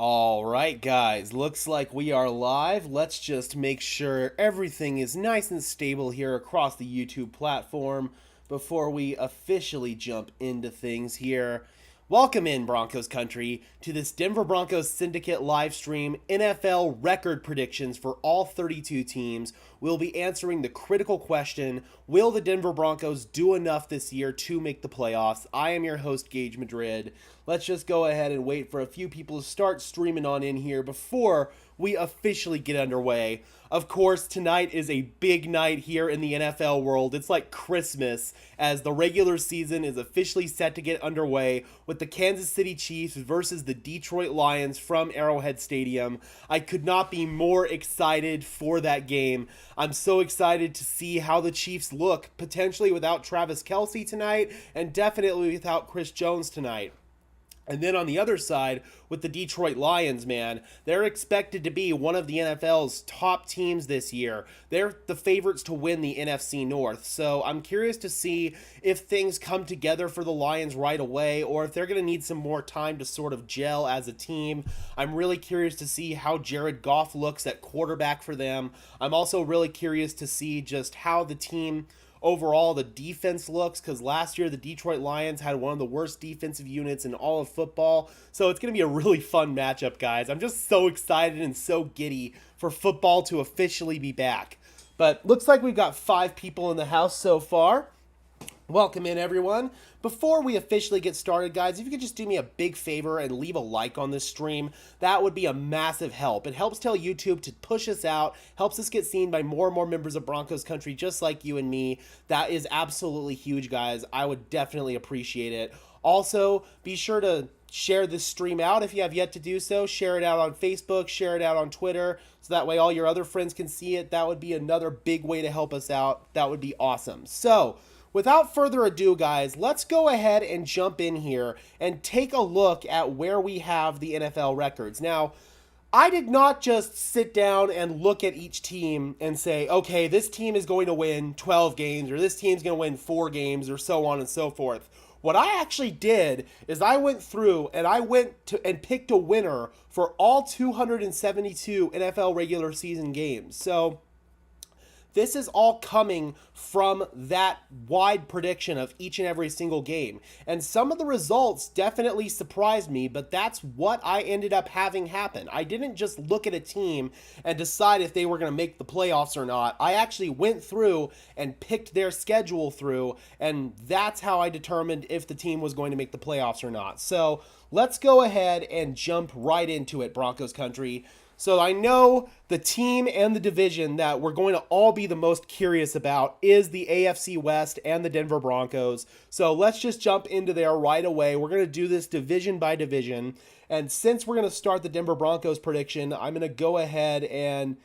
All right, guys, looks like we are live. Let's just make sure everything is nice and stable here across the YouTube platform before we officially jump into things here. Welcome in, Broncos country, to this Denver Broncos Syndicate live stream NFL record predictions for all 32 teams. We'll be answering the critical question, will the Denver Broncos do enough this year to make the playoffs? I am your host, Gage Madrid. Let's just go ahead and wait for a few people to start streaming on in here before we officially get underway. Of course, tonight is a big night here in the NFL world. It's like Christmas as the regular season is officially set to get underway with the Kansas City Chiefs versus the Detroit Lions from Arrowhead Stadium. I could not be more excited for that game. I'm so excited to see how the Chiefs look, potentially without Travis Kelce tonight and definitely without Chris Jones tonight. And then on the other side, with the Detroit Lions, man, they're expected to be one of the NFL's top teams this year. They're the favorites to win the NFC North. So I'm curious to see if things come together for the Lions right away or if they're going to need some more time to sort of gel as a team. I'm really curious to see how Jared Goff looks at quarterback for them. I'm also really curious to see just how the team overall the defense looks, because last year the Detroit Lions had one of the worst defensive units in all of football. So it's going to be a really fun matchup, guys. I'm just so excited and so giddy for football to officially be back. But looks like we've got 5 people in the house so far. Welcome in, everyone. Before we officially get started, guys, if you could just do me a big favor and leave a like on this stream, that would be a massive help. It helps tell YouTube to push us out, helps us get seen by more and more members of Broncos country just like you and me. That is absolutely huge, guys. I would definitely appreciate it. Also, be sure to share this stream out if you have yet to do so. Share it out on Facebook, share it out on Twitter, so that way all your other friends can see it. That would be another big way to help us out. That would be awesome. So, without further ado, guys, let's go ahead and jump in here and take a look at where we have the NFL records. Now, I did not just sit down and look at each team and say, okay, this team is going to win 12 games, or this team's going to win 4 games, or so on and so forth. What I actually did is I went through and I went to and picked a winner for all 272 NFL regular season games. So this is all coming from that wide prediction of each and every single game. And some of the results definitely surprised me, but that's what I ended up having happen. I didn't just look at a team and decide if they were going to make the playoffs or not. I actually went through and picked their schedule through, and that's how I determined if the team was going to make the playoffs or not. So let's go ahead and jump right into it, Broncos country. So I know the team and the division that we're going to all be the most curious about is the AFC West and the Denver Broncos. So let's just jump into there right away. We're going to do this division by division. And since we're going to start the Denver Broncos prediction, I'm going to go ahead and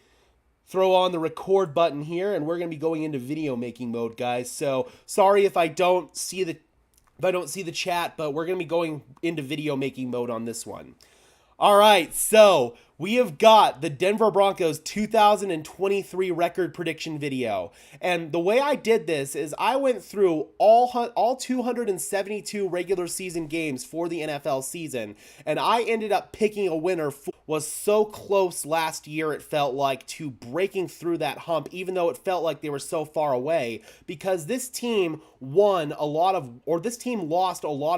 throw on the record button here, and we're going to be going into video making mode, guys. So sorry if I don't see the chat, but we're going to be going into video making mode on this one. All right, so we have got the Denver Broncos 2023 record prediction video. And the way I did this is I went through all 272 regular season games for the NFL season, and I ended up picking a winner. Was so close last year, it felt like, to breaking through that hump, even though it felt like they were so far away, because this team lost a lot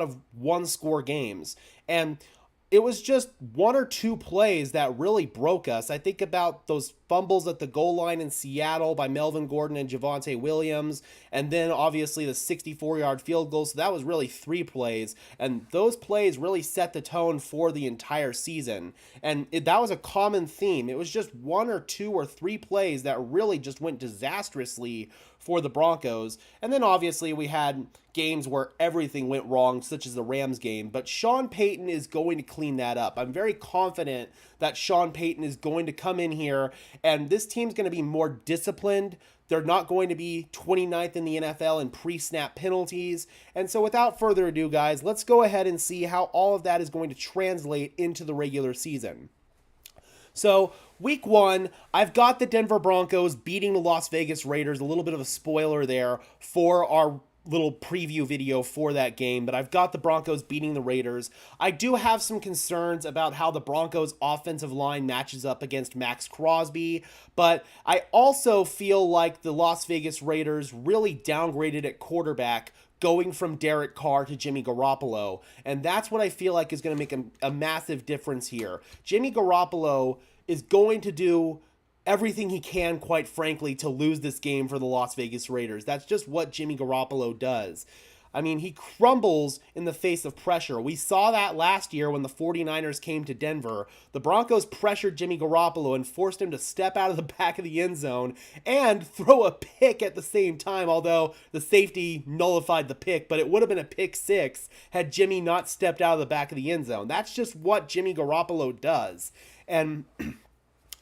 of one-score games. And it was just 1 or 2 plays that really broke us. I think about those fumbles at the goal line in Seattle by Melvin Gordon and Javonte Williams, and then obviously the 64-yard field goal. So that was really 3 plays, and those plays really set the tone for the entire season. And that was a common theme. It was just 1 or 2 or 3 plays that really just went disastrously for the Broncos. And then obviously we had games where everything went wrong, such as the Rams game. But Sean Payton is going to clean that up. I'm very confident that Sean Payton is going to come in here, and this team's going to be more disciplined. They're not going to be 29th in the NFL in pre-snap penalties. And so without further ado, guys, let's go ahead and see how all of that is going to translate into the regular season. So week 1, I've got the Denver Broncos beating the Las Vegas Raiders. A little bit of a spoiler there for our little preview video for that game, but I've got the Broncos beating the Raiders. I do have some concerns about how the Broncos offensive line matches up against Max Crosby, but I also feel like the Las Vegas Raiders really downgraded at quarterback, going from Derek Carr to Jimmy Garoppolo, and that's what I feel like is going to make a massive difference here. Jimmy Garoppolo is going to do everything he can, quite frankly, to lose this game for the Las Vegas Raiders. That's just what Jimmy Garoppolo does. I mean, he crumbles in the face of pressure. We saw that last year when the 49ers came to Denver. The Broncos pressured Jimmy Garoppolo and forced him to step out of the back of the end zone and throw a pick at the same time, although the safety nullified the pick, but it would have been a pick six had Jimmy not stepped out of the back of the end zone. That's just what Jimmy Garoppolo does. And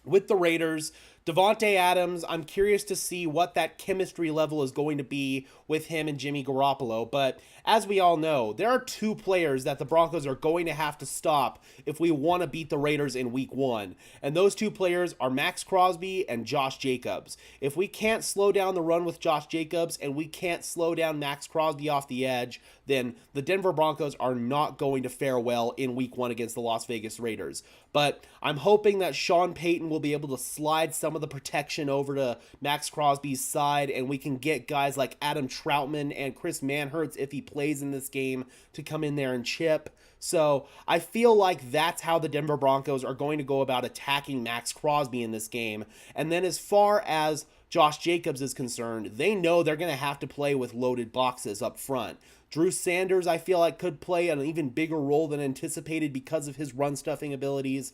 with the Raiders, Davante Adams, I'm curious to see what that chemistry level is going to be with him and Jimmy Garoppolo. But as we all know, there are two players that the Broncos are going to have to stop if we want to beat the Raiders in week one. And those two players are Max Crosby and Josh Jacobs. If we can't slow down the run with Josh Jacobs and we can't slow down Max Crosby off the edge, then the Denver Broncos are not going to fare well in week one against the Las Vegas Raiders. But I'm hoping that Sean Payton will be able to slide some of the protection over to Max Crosby's side, and we can get guys like Adam Troutman and Chris Manhertz, if he plays in this game, to come in there and chip. So I feel like that's how the Denver Broncos are going to go about attacking Max Crosby in this game. And then as far as Josh Jacobs is concerned, they know they're going to have to play with loaded boxes up front. Drew Sanders, I feel like, could play an even bigger role than anticipated because of his run-stuffing abilities.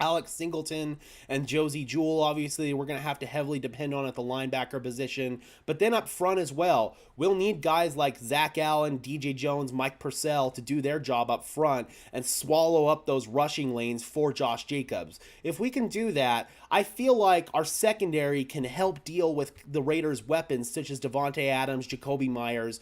Alex Singleton and Josie Jewell, obviously, we're going to have to heavily depend on at the linebacker position. But then up front as well, we'll need guys like Zach Allen, DJ Jones, Mike Purcell to do their job up front and swallow up those rushing lanes for Josh Jacobs. If we can do that, I feel like our secondary can help deal with the Raiders' weapons such as Davante Adams, Jacoby Myers,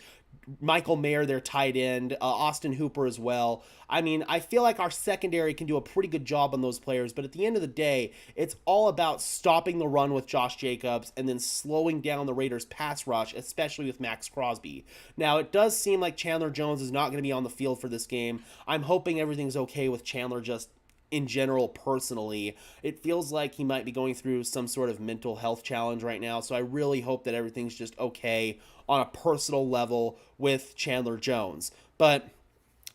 Michael Mayer, their tight end, Austin Hooper as well. I mean, I feel like our secondary can do a pretty good job on those players, but at the end of the day, it's all about stopping the run with Josh Jacobs and then slowing down the Raiders' pass rush, especially with Max Crosby. Now, it does seem like Chandler Jones is not going to be on the field for this game. I'm hoping everything's okay with Chandler just in general personally. It feels like he might be going through some sort of mental health challenge right now, so I really hope that everything's just okay on a personal level with Chandler Jones. But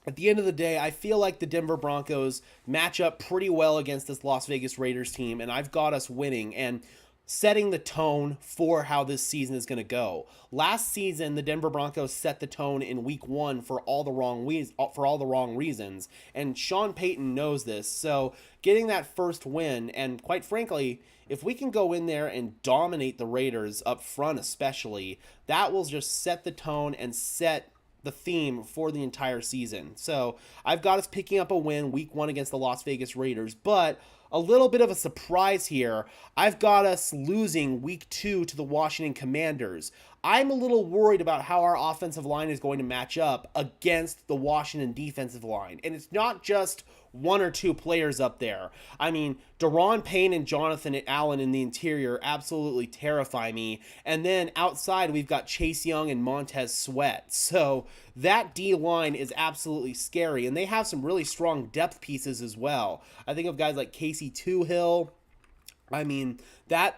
at the end of the day, I feel like the Denver Broncos match up pretty well against this Las Vegas Raiders team, and I've got us winning and setting the tone for how this season is going to go. Last season, the Denver Broncos set the tone in week one for all the wrong reasons, and Sean Payton knows this. So getting that first win, and quite frankly, if we can go in there and dominate the Raiders up front especially, that will just set the tone and set the theme for the entire season. So I've got us picking up a win week one against the Las Vegas Raiders, but a little bit of a surprise here. I've got us losing week two to the Washington Commanders. I'm a little worried about how our offensive line is going to match up against the Washington defensive line. And it's not just one or two players up there. I mean, Daron Payne and Jonathan Allen in the interior absolutely terrify me. And then outside, we've got Chase Young and Montez Sweat. So that D-line is absolutely scary. And they have some really strong depth pieces as well. I think of guys like Casey Toohill. I mean, that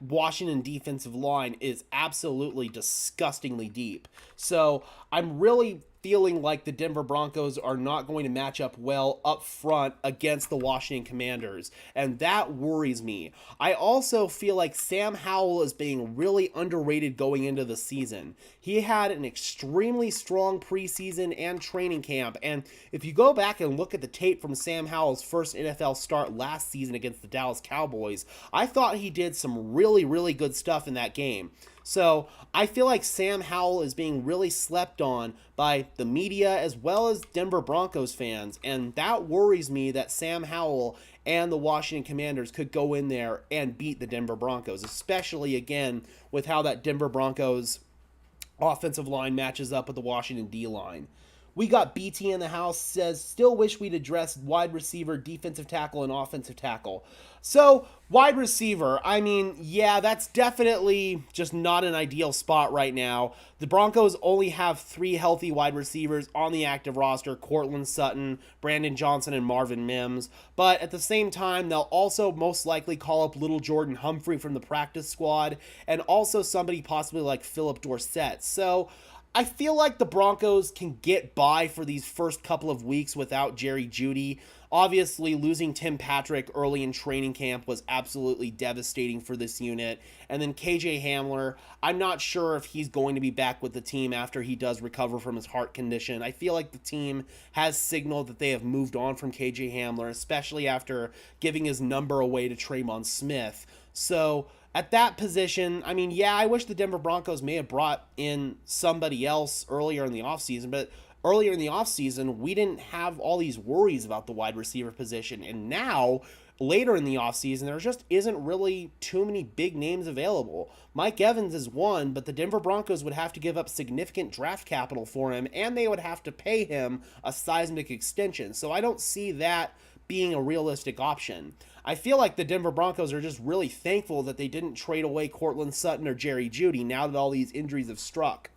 Washington defensive line is absolutely disgustingly deep. So I'm really feeling like the Denver Broncos are not going to match up well up front against the Washington Commanders, and that worries me. I also feel like Sam Howell is being really underrated going into the season. He had an extremely strong preseason and training camp, and if you go back and look at the tape from Sam Howell's first NFL start last season against the Dallas Cowboys, I thought he did some really, really good stuff in that game. So I feel like Sam Howell is being really slept on by the media as well as Denver Broncos fans, and that worries me that Sam Howell and the Washington Commanders could go in there and beat the Denver Broncos, especially again with how that Denver Broncos offensive line matches up with the Washington D-line. We got BT in the house, says, still wish we'd address wide receiver, defensive tackle, and offensive tackle. So, wide receiver, I mean, yeah, that's definitely just not an ideal spot right now. The Broncos only have 3 healthy wide receivers on the active roster: Cortland Sutton, Brandon Johnson, and Marvin Mims. But at the same time, they'll also most likely call up little Jordan Humphrey from the practice squad, and also somebody possibly like Philip Dorsett. So, I feel like the Broncos can get by for these first couple of weeks without Jerry Jeudy. Obviously, losing Tim Patrick early in training camp was absolutely devastating for this unit. And then KJ Hamler, I'm not sure if he's going to be back with the team after he does recover from his heart condition. I feel like the team has signaled that they have moved on from KJ Hamler, especially after giving his number away to Traymon Smith. So at that position, I mean, yeah, I wish the Denver Broncos may have brought in somebody else earlier in the offseason, but earlier in the offseason, we didn't have all these worries about the wide receiver position. And now, later in the offseason, there just isn't really too many big names available. Mike Evans is one, but the Denver Broncos would have to give up significant draft capital for him, and they would have to pay him a seismic extension. So I don't see that being a realistic option. I feel like the Denver Broncos are just really thankful that they didn't trade away Cortland Sutton or Jerry Jeudy now that all these injuries have struck.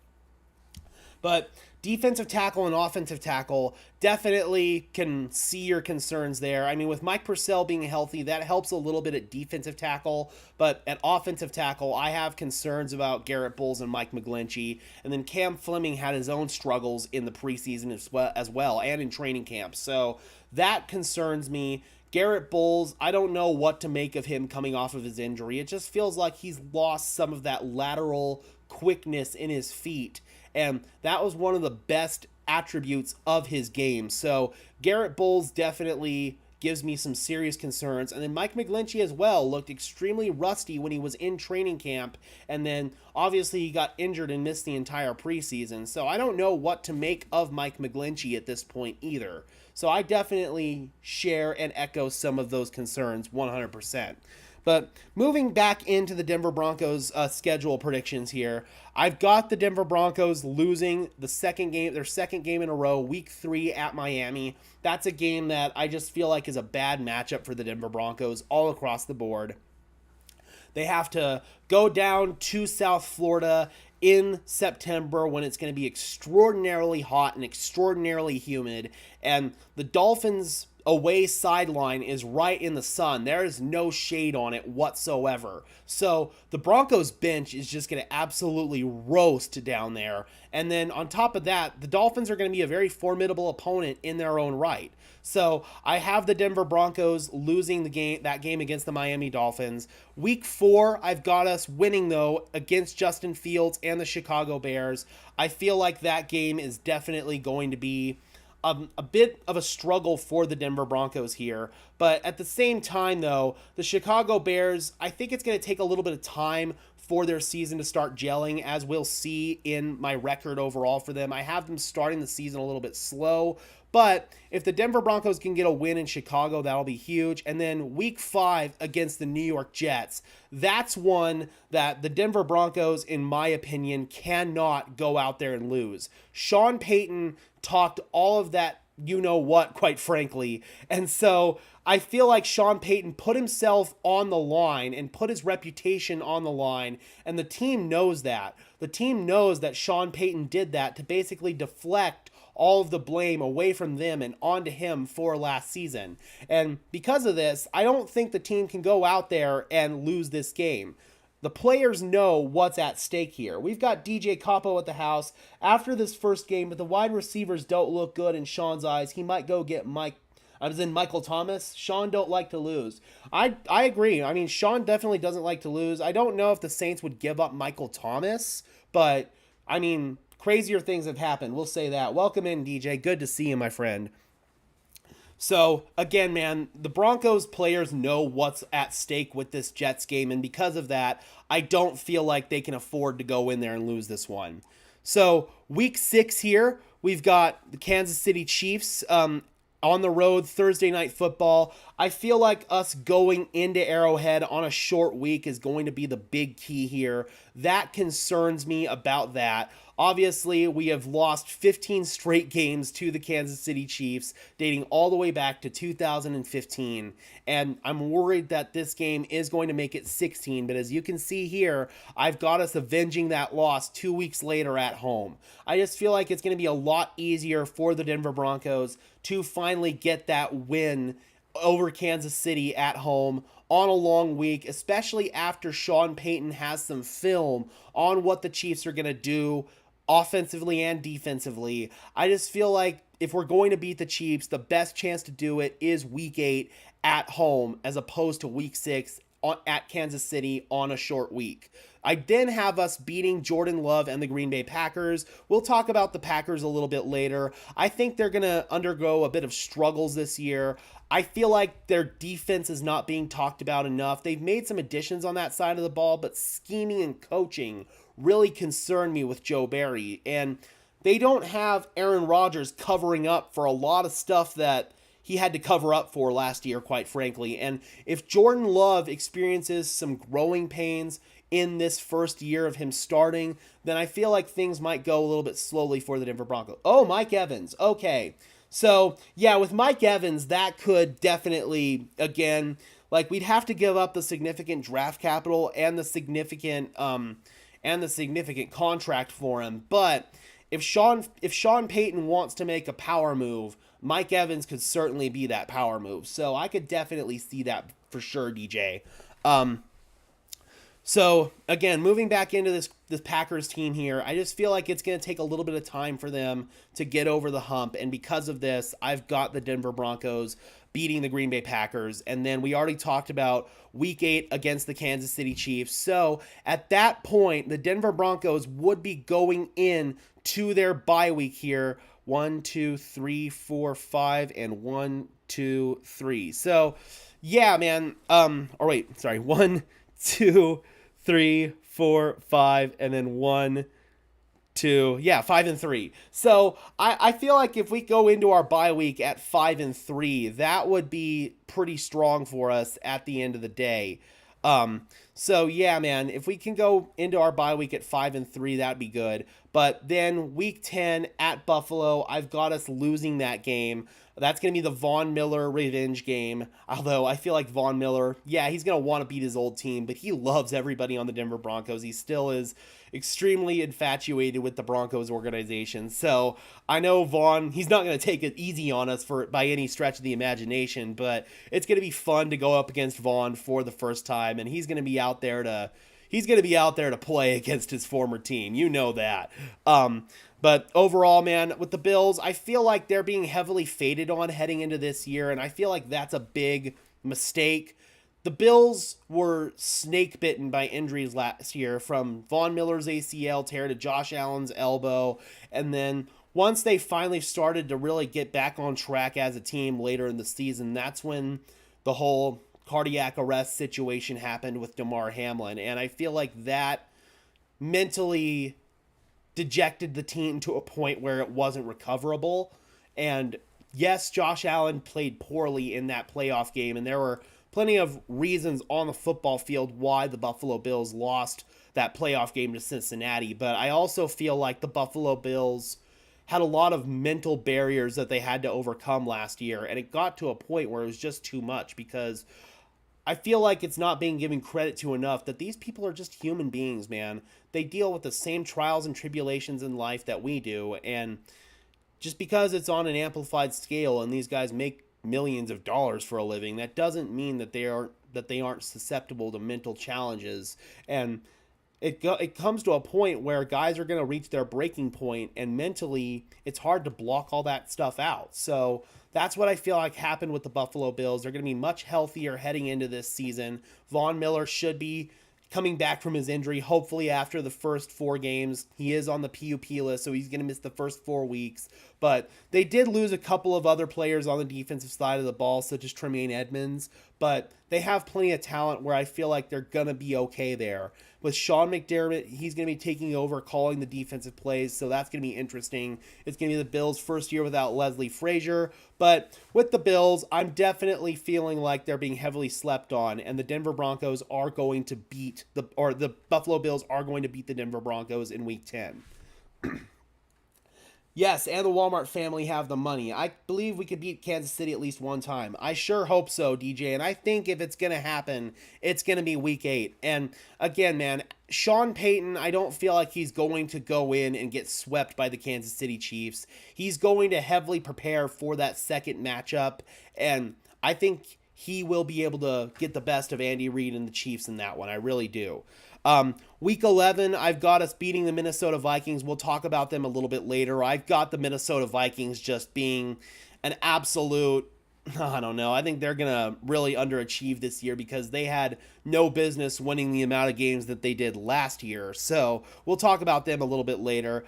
But defensive tackle and offensive tackle, definitely can see your concerns there. I mean, with Mike Purcell being healthy, that helps a little bit at defensive tackle, but at offensive tackle, I have concerns about Garrett Bowles and Mike McGlinchey. And then Cam Fleming had his own struggles in the preseason as well and in training camp. So that concerns me. Garrett Bowles, I don't know what to make of him coming off of his injury. It just feels like he's lost some of that lateral quickness in his feet, and that was one of the best attributes of his game. So Garrett Bowles definitely gives me some serious concerns. And then Mike McGlinchey as well looked extremely rusty when he was in training camp, and then obviously he got injured and missed the entire preseason. So I don't know what to make of Mike McGlinchey at this point either. So I definitely share and echo some of those concerns 100%. But moving back into the Denver Broncos schedule predictions here, I've got the Denver Broncos losing their second game in a row, week 3 at Miami. That's a game that I just feel like is a bad matchup for the Denver Broncos all across the board. They have to go down to South Florida in September when it's going to be extraordinarily hot and extraordinarily humid. And the Dolphins' away sideline is right in the sun. There is no shade on it whatsoever. So the Broncos bench is just going to absolutely roast down there. And then on top of that, the Dolphins are going to be a very formidable opponent in their own right. So I have the Denver Broncos losing that game against the Miami Dolphins. Week 4, I've got us winning, though, against Justin Fields and the Chicago Bears. I feel like that game is definitely going to be a bit of a struggle for the Denver Broncos here. But at the same time, though, the Chicago Bears, I think it's going to take a little bit of time for their season to start gelling, as we'll see in my record overall for them. I have them starting the season a little bit slow, but if the Denver Broncos can get a win in Chicago, that'll be huge. And then week 5 against the New York Jets, that's one that the Denver Broncos, in my opinion, cannot go out there and lose. Sean Payton talked all of that you-know-what, quite frankly. And so I feel like Sean Payton put himself on the line and put his reputation on the line, and the team knows that. The team knows that Sean Payton did that to basically deflect all of the blame away from them and onto him for last season. And because of this, I don't think the team can go out there and lose this game. The players know what's at stake here. We've got DJ Capo at the house after this first game, but the wide receivers don't look good in Sean's eyes. He might go get Michael Thomas. Sean don't like to lose. I agree. I mean, Sean definitely doesn't like to lose. I don't know if the Saints would give up Michael Thomas, but I mean, crazier things have happened. We'll say that. Welcome in, DJ. Good to see you, my friend. So, again, man, the Broncos players know what's at stake with this Jets game, and because of that, I don't feel like they can afford to go in there and lose this one. So, week 6 here, we've got the Kansas City Chiefs on the road, Thursday Night Football. I feel like us going into Arrowhead on a short week is going to be the big key here. That concerns me about that. Obviously, we have lost 15 straight games to the Kansas City Chiefs, dating all the way back to 2015. And I'm worried that this game is going to make it 16. But as you can see here, I've got us avenging that loss 2 weeks later at home. I just feel like it's going to be a lot easier for the Denver Broncos to finally get that win over Kansas City at home on a long week, especially after Sean Payton has some film on what the Chiefs are going to do offensively and defensively. I just feel like if we're going to beat the Chiefs, the best chance to do it is week 8 at home as opposed to week 6 at Kansas City on a short week. I then have us beating Jordan Love and the Green Bay Packers. We'll talk about the Packers a little bit later. I think they're going to undergo a bit of struggles this year. I feel like their defense is not being talked about enough. They've made some additions on that side of the ball, but scheming and coaching really concern me with Joe Barry. And they don't have Aaron Rodgers covering up for a lot of stuff that he had to cover up for last year, quite frankly. And if Jordan Love experiences some growing pains in this first year of him starting, then I feel like things might go a little bit slowly for the Denver Broncos. Oh, Mike Evans. Okay. So, yeah, with Mike Evans, that could definitely, again, like we'd have to give up the significant draft capital and the significant contract for him. But if Sean Payton wants to make a power move, Mike Evans could certainly be that power move. So I could definitely see that for sure, DJ. So, again, moving back into this Packers team here, I just feel like it's going to take a little bit of time for them to get over the hump. And because of this, I've got the Denver Broncos beating the Green Bay Packers. And then we already talked about week 8 against the Kansas City Chiefs. So, at that point, the Denver Broncos would be going in to their bye week here. 1, 2, 3, 4, 5, and 1, 2, 3. So, yeah, man. 1, 2, 3, 4, 5, and then 1, 2, 5 and 3. So I feel like if we go into our bye week at 5 and 3, that would be pretty strong for us at the end of the day. So yeah, man, if we can go into our bye week at 5 and 3, that'd be good. But then week 10 at Buffalo, I've got us losing that game. That's going to be the Von Miller revenge game. Although I feel like Von Miller, yeah, he's going to want to beat his old team, but he loves everybody on the Denver Broncos. He still is extremely infatuated with the Broncos organization. So I know Von, he's not going to take it easy on us by any stretch of the imagination, but it's going to be fun to go up against Von for the first time, and he's going to be out there to play against his former team. You know that. But overall, man, with the Bills, I feel like they're being heavily faded on heading into this year, and I feel like that's a big mistake. The Bills were snake bitten by injuries last year, from Von Miller's ACL tear to Josh Allen's elbow, and then once they finally started to really get back on track as a team later in the season, that's when the whole cardiac arrest situation happened with Damar Hamlin, and I feel like that mentally dejected the team to a point where it wasn't recoverable. And yes, Josh Allen played poorly in that playoff game, and there were plenty of reasons on the football field why the Buffalo Bills lost that playoff game to Cincinnati, but I also feel like the Buffalo Bills had a lot of mental barriers that they had to overcome last year, and it got to a point where it was just too much, because I feel like it's not being given credit to enough that these people are just human beings, man. They deal with the same trials and tribulations in life that we do, and just because it's on an amplified scale and these guys make millions of dollars for a living, that doesn't mean that they aren't susceptible to mental challenges. And it comes to a point where guys are going to reach their breaking point, and mentally it's hard to block all that stuff out. So that's what I feel like happened with the Buffalo Bills. They're going to be much healthier heading into this season. Von Miller should be coming back from his injury, hopefully after the first 4 games. He is on the PUP list, so he's going to miss the first 4 weeks. But they did lose a couple of other players on the defensive side of the ball, such as Tremaine Edmonds. But they have plenty of talent where I feel like they're going to be okay there. With Sean McDermott, he's going to be taking over, calling the defensive plays, so that's going to be interesting. It's going to be the Bills' first year without Leslie Frazier. But with the Bills, I'm definitely feeling like they're being heavily slept on, and the Denver Broncos are going to the Buffalo Bills are going to beat the Denver Broncos in Week 10. Yes, and the Walmart family have the money. I believe we could beat Kansas City at least one time. I sure hope so, DJ. And I think if it's going to happen, it's going to be week 8. And again, man, Sean Payton, I don't feel like he's going to go in and get swept by the Kansas City Chiefs. He's going to heavily prepare for that second matchup. And I think he will be able to get the best of Andy Reid and the Chiefs in that one. I really do. Week 11, I've got us beating the Minnesota Vikings. We'll talk about them a little bit later. I've got the Minnesota Vikings just being an absolute, I don't know. I think they're going to really underachieve this year because they had no business winning the amount of games that they did last year. So we'll talk about them a little bit later.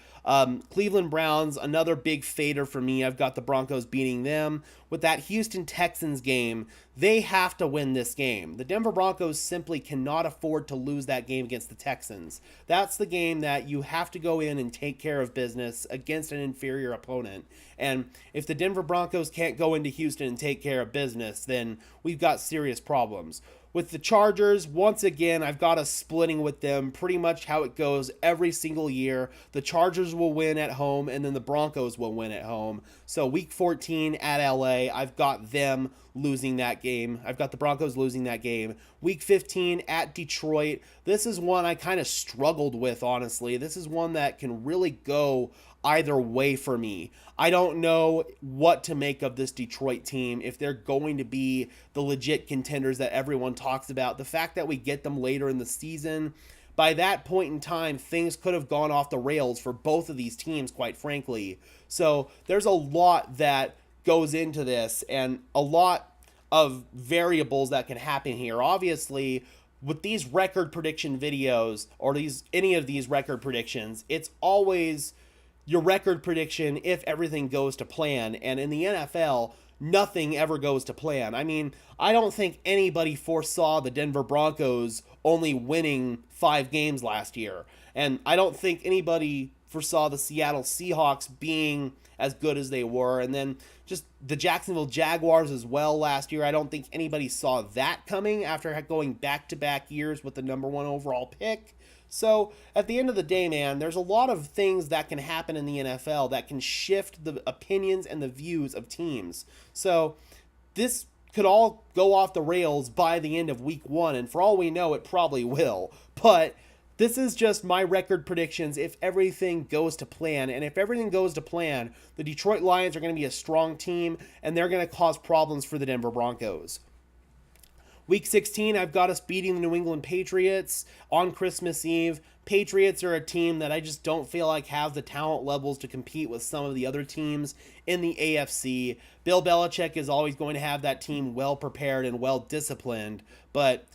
Cleveland Browns, another big fader for me. I've got the Broncos beating them. With that Houston Texans game, they have to win this game. The Denver Broncos simply cannot afford to lose that game against the Texans. That's the game that you have to go in and take care of business against an inferior opponent. And if the Denver Broncos can't go into Houston and take care of business, then we've got serious problems. With the Chargers, once again, I've got us splitting with them pretty much how it goes every single year. The Chargers will win at home, and then the Broncos will win at home. So week 14 at LA, I've got them losing that game. I've got the Broncos losing that game. Week 15 at Detroit. This is one I kind of struggled with, honestly. This is one that can really go either way for me. I don't know what to make of this Detroit team, if they're going to be the legit contenders that everyone talks about. The fact that we get them later in the season, by that point in time, things could have gone off the rails for both of these teams, quite frankly. So there's a lot that goes into this and a lot of variables that can happen here. Obviously, with these record prediction videos or any of these record predictions, it's always your record prediction if everything goes to plan. And in the NFL, nothing ever goes to plan. I mean, I don't think anybody foresaw the Denver Broncos only winning 5 games last year. And I don't think anybody foresaw the Seattle Seahawks being as good as they were. And then just the Jacksonville Jaguars as well last year. I don't think anybody saw that coming after going back-to-back years with the number 1 overall pick. So at the end of the day, man, there's a lot of things that can happen in the NFL that can shift the opinions and the views of teams. So this could all go off the rails by the end of week 1, and for all we know, it probably will. But this is just my record predictions if everything goes to plan. And if everything goes to plan, the Detroit Lions are going to be a strong team, and they're going to cause problems for the Denver Broncos. Week 16, I've got us beating the New England Patriots on Christmas Eve. Patriots are a team that I just don't feel like have the talent levels to compete with some of the other teams in the AFC. Bill Belichick is always going to have that team well prepared and well disciplined, but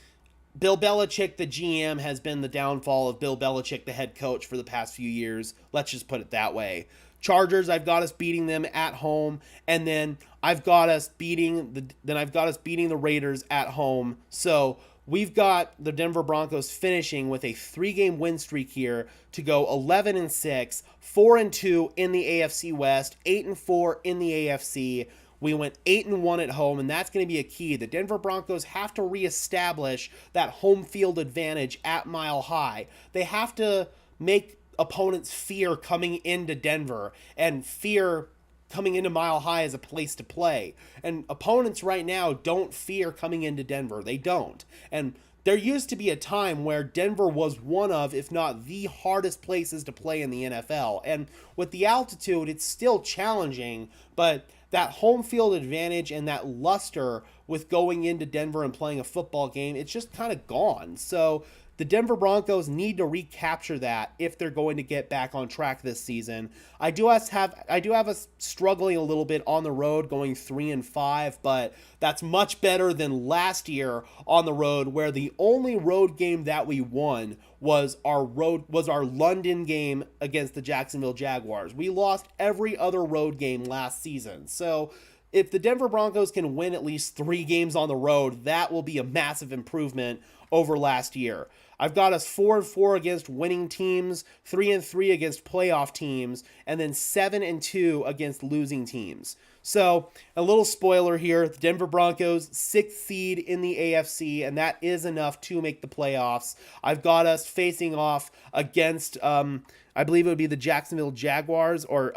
Bill Belichick, the GM, has been the downfall of Bill Belichick, the head coach, for the past few years. Let's just put it that way. Chargers, I've got us beating them at home, and then I've got us beating the Raiders at home. So we've got the Denver Broncos finishing with a 3-game win streak here to go 11-6, 4-2 in the AFC West, 8-4 in the AFC. We went 8-1 at home, and that's going to be a key. The Denver Broncos have to reestablish that home field advantage at Mile High. They have to make opponents fear coming into Denver and fear coming into Mile High as a place to play. And opponents right now don't fear coming into Denver. They don't. And there used to be a time where Denver was one of, if not the hardest places to play in the NFL. And with the altitude, it's still challenging, but that home field advantage and that luster with going into Denver and playing a football game, it's just kind of gone. So the Denver Broncos need to recapture that if they're going to get back on track this season. I do have us struggling a little bit on the road, going 3-5, but that's much better than last year on the road, where the only road game that we won was our London game against the Jacksonville Jaguars. We lost every other road game last season. So if the Denver Broncos can win at least 3 games on the road, that will be a massive improvement over last year. I've got us 4-4 against winning teams, 3-3 against playoff teams, and then 7-2 against losing teams. So, a little spoiler here, the Denver Broncos, 6th seed in the AFC, and that is enough to make the playoffs. I've got us facing off against, I believe it would be the Jacksonville Jaguars, or,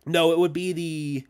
no, it would be the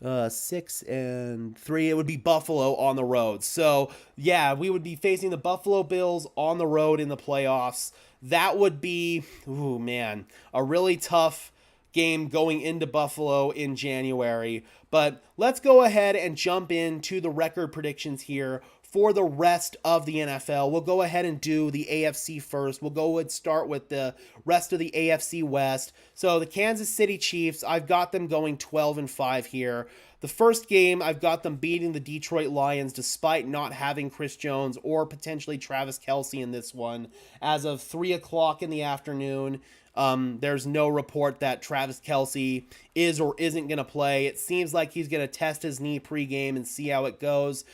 6-3. It would be Buffalo on the road. So yeah, we would be facing the Buffalo Bills on the road in the playoffs. That would be, ooh man, a really tough game going into Buffalo in January. But let's go ahead and jump into the record predictions here for the rest of the NFL. We'll go ahead and do the AFC first. We'll go and start with the rest of the AFC West. So the Kansas City Chiefs, I've got them going 12-5 here. The first game, I've got them beating the Detroit Lions despite not having Chris Jones or potentially Travis Kelce in this one. As of 3 o'clock in the afternoon, there's no report that Travis Kelce is or isn't going to play. It seems like he's going to test his knee pregame and see how it goes.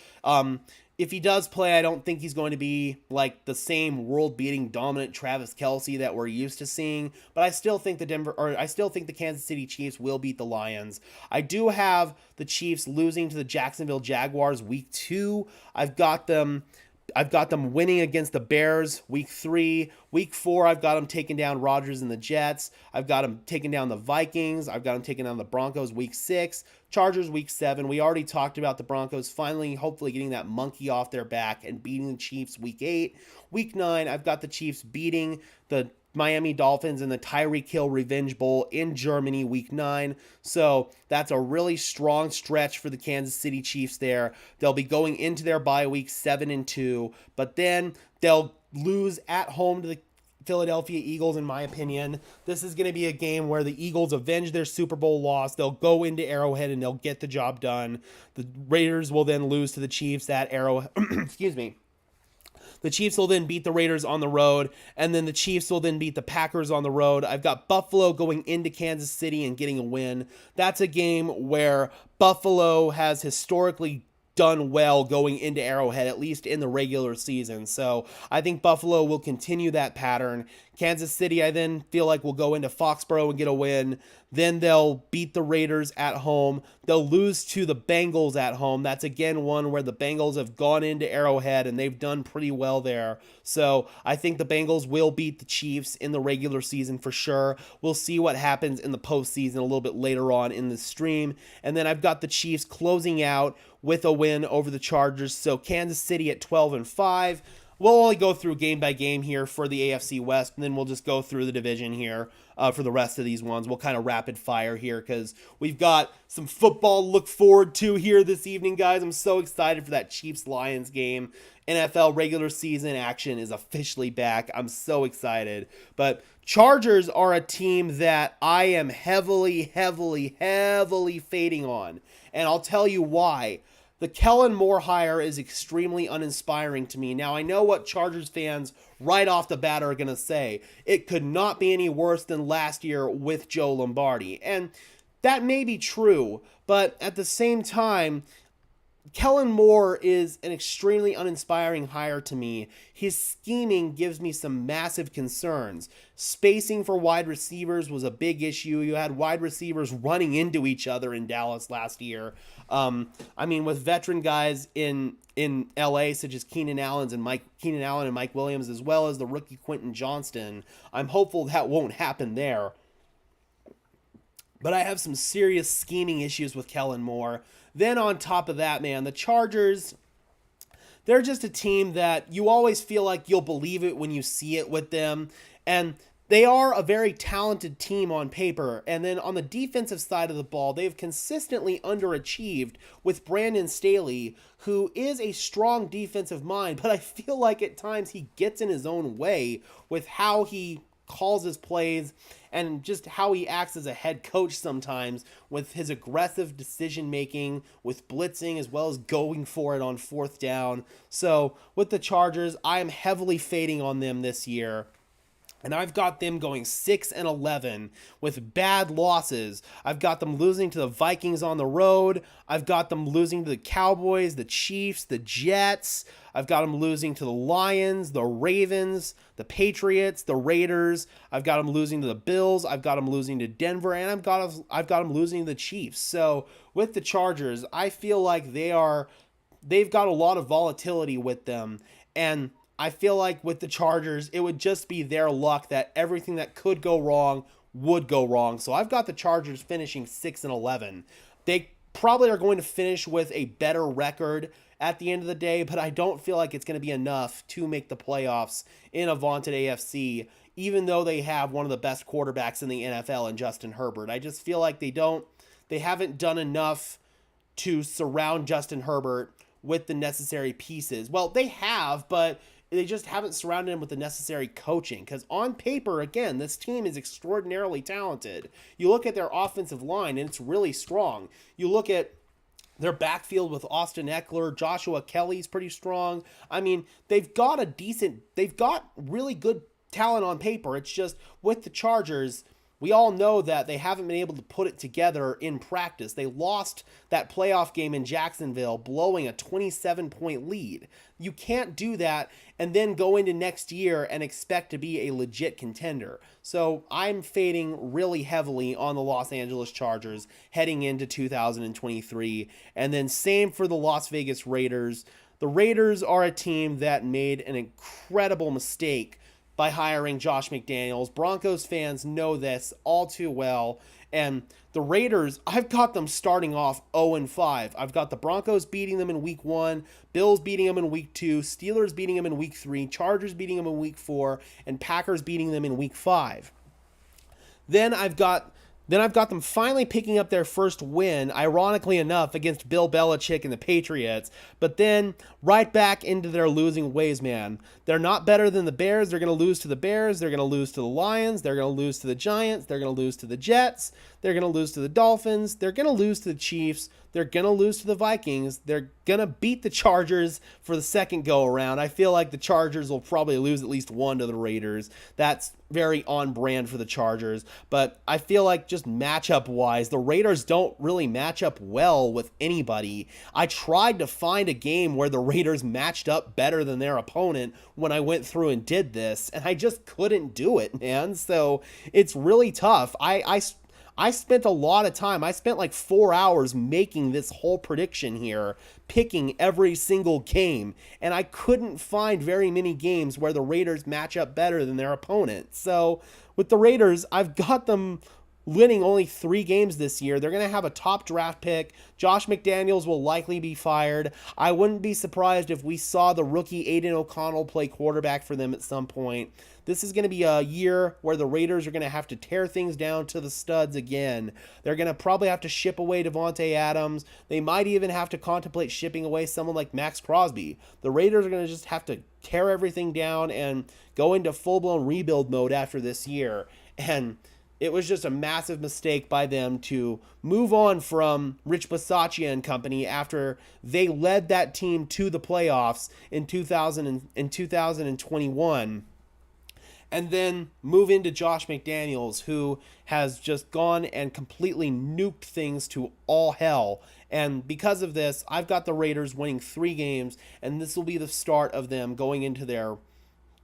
If he does play, I don't think he's going to be like the same world-beating dominant Travis Kelce that we're used to seeing. But I still think the Kansas City Chiefs will beat the Lions. I do have the Chiefs losing to the Jacksonville Jaguars week 2. I've got them winning against the Bears week 3. Week 4, I've got them taking down Rodgers and the Jets. I've got them taking down the Vikings. I've got them taking down the Broncos week 6. Chargers week 7. We already talked about the Broncos finally, hopefully getting that monkey off their back and beating the Chiefs week 8. Week 9, I've got the Chiefs beating the Miami Dolphins in the Tyreek Hill Revenge Bowl in Germany week 9. So that's a really strong stretch for the Kansas City Chiefs there. They'll be going into their bye week 7-2, but then they'll lose at home to the Philadelphia Eagles, in my opinion. This is going to be a game where the Eagles avenge their Super Bowl loss. They'll go into Arrowhead and they'll get the job done. The Raiders will then lose to the Chiefs at Arrowhead. Excuse me. The Chiefs will then beat the Raiders on the road, and then the Chiefs will then beat the Packers on the road. I've got Buffalo going into Kansas City and getting a win. That's a game where Buffalo has historically done well going into Arrowhead, at least in the regular season. So I think Buffalo will continue that pattern. Kansas City, I then feel like will go into Foxborough and get a win. Then they'll beat the Raiders at home. They'll lose to the Bengals at home. That's again one where the Bengals have gone into Arrowhead and they've done pretty well there. So I think the Bengals will beat the Chiefs in the regular season for sure. We'll see what happens in the postseason a little bit later on in the stream. And then I've got the Chiefs closing out with a win over the Chargers. So Kansas City at 12-5. We'll only go through game by game here for the AFC West, and then we'll just go through the division here for the rest of these ones. We'll kind of rapid fire here because we've got some football to look forward to here this evening, guys. I'm so excited for that Chiefs-Lions game. NFL regular season action is officially back. I'm so excited. But Chargers are a team that I am heavily fading on, and I'll tell you why. The Kellen Moore hire is extremely uninspiring to me. Now, I know what Chargers fans right off the bat are going to say. It could not be any worse than last year with Joe Lombardi. And that may be true, but at the same time, Kellen Moore is an extremely uninspiring hire to me. His scheming gives me some massive concerns. Spacing for wide receivers was a big issue. You had wide receivers running into each other in Dallas last year. With veteran guys in LA such as Keenan Allen and Mike Williams, as well as the rookie Quentin Johnston, I'm hopeful that won't happen there. But I have some serious scheming issues with Kellen Moore. Then on top of that, man, the Chargers, they're just a team that you always feel like you'll believe it when you see it with them. And they are a very talented team on paper. And then on the defensive side of the ball, they've consistently underachieved with Brandon Staley, who is a strong defensive mind. But I feel like at times he gets in his own way with how he calls his plays and just how he acts as a head coach sometimes with his aggressive decision making, with blitzing, as well as going for it on fourth down. So with the Chargers, I am heavily fading on them this year. And I've got them going 6-11 with bad losses. I've got them losing to the Vikings on the road. I've got them losing to the Cowboys, the Chiefs, the Jets. I've got them losing to the Lions, the Ravens, the Patriots, the Raiders. I've got them losing to the Bills. I've got them losing to Denver, and I've got them losing to the Chiefs. So with the Chargers, I feel like they've got a lot of volatility with them, and I feel like with the Chargers, it would just be their luck that everything that could go wrong would go wrong. So I've got the Chargers finishing 6-11. They probably are going to finish with a better record at the end of the day, but I don't feel like it's going to be enough to make the playoffs in a vaunted AFC, even though they have one of the best quarterbacks in the NFL in Justin Herbert. I just feel like they haven't done enough to surround Justin Herbert with the necessary pieces. Well, they have, but they just haven't surrounded him with the necessary coaching. Because on paper, again, this team is extraordinarily talented. You look at their offensive line, and it's really strong. You look at their backfield with Austin Eckler, Joshua Kelly's pretty strong. I mean, they've got really good talent on paper. It's just with the Chargers, we all know that they haven't been able to put it together in practice. They lost that playoff game in Jacksonville, blowing a 27-point lead. You can't do that and then go into next year and expect to be a legit contender. So I'm fading really heavily on the Los Angeles Chargers heading into 2023. And then same for the Las Vegas Raiders. The Raiders are a team that made an incredible mistake by hiring Josh McDaniels. Broncos fans know this all too well. And the Raiders, I've got them starting off 0-5. I've got the Broncos beating them in week 1, Bills beating them in week 2, Steelers beating them in week 3, Chargers beating them in week 4, and Packers beating them in week 5. Then I've got them finally picking up their first win, ironically enough, against Bill Belichick and the Patriots, but then right back into their losing ways, man. They're not better than the Bears. They're going to lose to the Bears. They're going to lose to the Lions. They're going to lose to the Giants. They're going to lose to the Jets. They're going to lose to the Dolphins. They're going to lose to the Chiefs. They're going to lose to the Vikings. They're going to beat the Chargers for the second go-around. I feel like the Chargers will probably lose at least one to the Raiders. That's very on brand for the Chargers. But I feel like just matchup-wise, the Raiders don't really match up well with anybody. I tried to find a game where the Raiders matched up better than their opponent when I went through and did this, and I just couldn't do it, man. So it's really tough. I spent a lot of time. I spent like 4 hours making this whole prediction here, picking every single game, and I couldn't find very many games where the Raiders match up better than their opponent. So with the Raiders, I've got them winning only 3 games this year. They're going to have a top draft pick. Josh McDaniels will likely be fired. I wouldn't be surprised if we saw the rookie Aiden O'Connell play quarterback for them at some point. This is going to be a year where the Raiders are going to have to tear things down to the studs again. They're going to probably have to ship away Devontae Adams. They might even have to contemplate shipping away someone like Max Crosby. The Raiders are going to just have to tear everything down and go into full-blown rebuild mode after this year. And it was just a massive mistake by them to move on from Rich Bisaccia and company after they led that team to the playoffs in 2021. And then move into Josh McDaniels, who has just gone and completely nuked things to all hell. And because of this, I've got the Raiders winning 3 games, and this will be the start of them going into their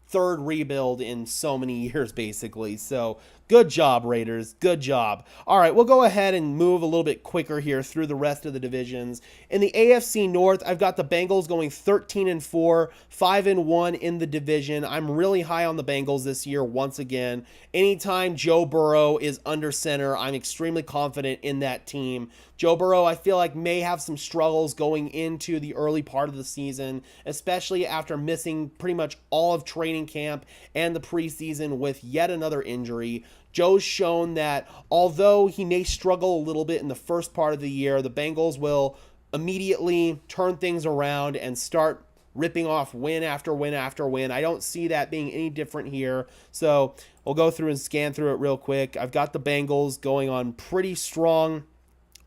third rebuild in so many years, basically. So good job, Raiders. Good job. All right, we'll go ahead and move a little bit quicker here through the rest of the divisions. In the AFC North, I've got the Bengals going 13-4, 5-1 in the division. I'm really high on the Bengals this year once again. Anytime Joe Burrow is under center, I'm extremely confident in that team. Joe Burrow, I feel like, may have some struggles going into the early part of the season, especially after missing pretty much all of training camp and the preseason with yet another injury. Joe's shown that although he may struggle a little bit in the first part of the year, the Bengals will immediately turn things around and start ripping off win after win after win. I don't see that being any different here. So we'll go through and scan through it real quick. I've got the Bengals going on pretty strong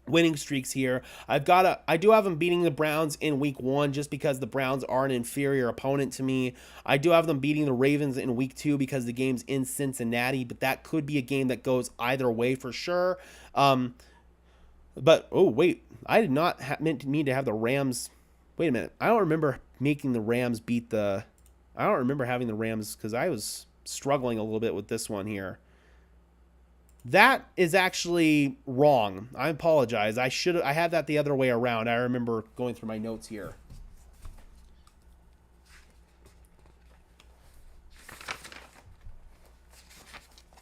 winning streaks here. I do have them beating the Browns in week 1 just because the Browns are an inferior opponent to me. I do have them beating the Ravens in week 2 because the game's in Cincinnati, but that could be a game that goes either way for sure. But oh wait, I did not mean to have the Rams. Wait a minute, I don't remember making the Rams beat the. I don't remember having the Rams because I was struggling a little bit with this one here. That is actually wrong. I apologize. I had that the other way around. I remember going through my notes here.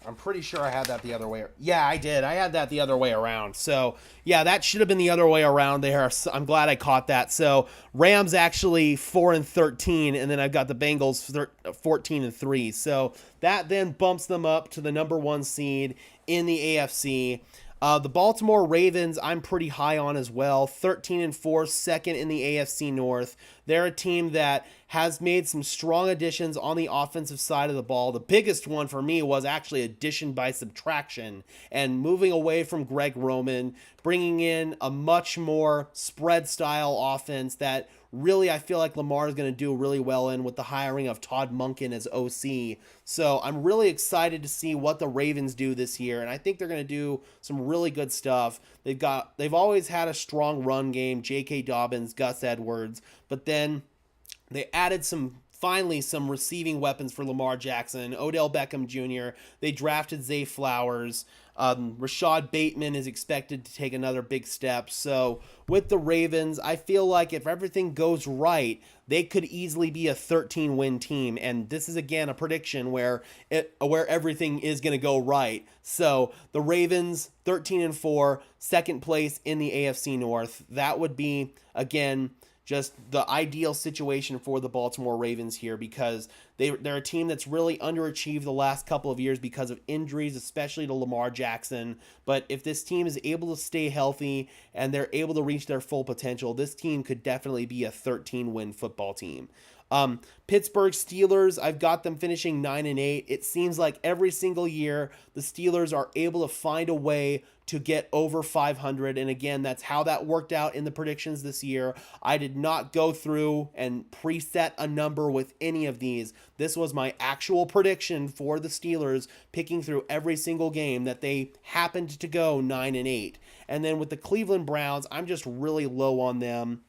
I'm pretty sure I had that the other way. Yeah, I did. I had that the other way around. So, yeah, that should have been the other way around there. So I'm glad I caught that. So, Rams actually 4-13, and then I've got the Bengals 14-3. So, that then bumps them up to the number 1 seed in the AFC. The Baltimore Ravens, I'm pretty high on as well. 13-4, second in the AFC North. They're a team that has made some strong additions on the offensive side of the ball. The biggest one for me was actually addition by subtraction and moving away from Greg Roman, bringing in a much more spread style offense that really I feel like Lamar is going to do really well in with the hiring of Todd Monken as OC. So I'm really excited to see what the Ravens do this year, and I think they're going to do some really good stuff. They've always had a strong run game, J.K. Dobbins, Gus Edwards, but then they added some receiving weapons for Lamar Jackson, Odell Beckham Jr. They drafted Zay Flowers. Rashad Bateman is expected to take another big step. So with the Ravens, I feel like if everything goes right, they could easily be a 13-win team. And this is, again, a prediction where everything is going to go right. So the Ravens, 13-4, second place in the AFC North. That would be, again, just the ideal situation for the Baltimore Ravens here because they're a team that's really underachieved the last couple of years because of injuries, especially to Lamar Jackson. But if this team is able to stay healthy and they're able to reach their full potential, this team could definitely be a 13-win football team. Pittsburgh Steelers, I've got them finishing 9-8. It seems like every single year the Steelers are able to find a way to get over 500. And again, that's how that worked out in the predictions this year. I did not go through and preset a number with any of these. This was my actual prediction for the Steelers, picking through every single game that they happened to go 9-8. And then with the Cleveland Browns, I'm just really low on them.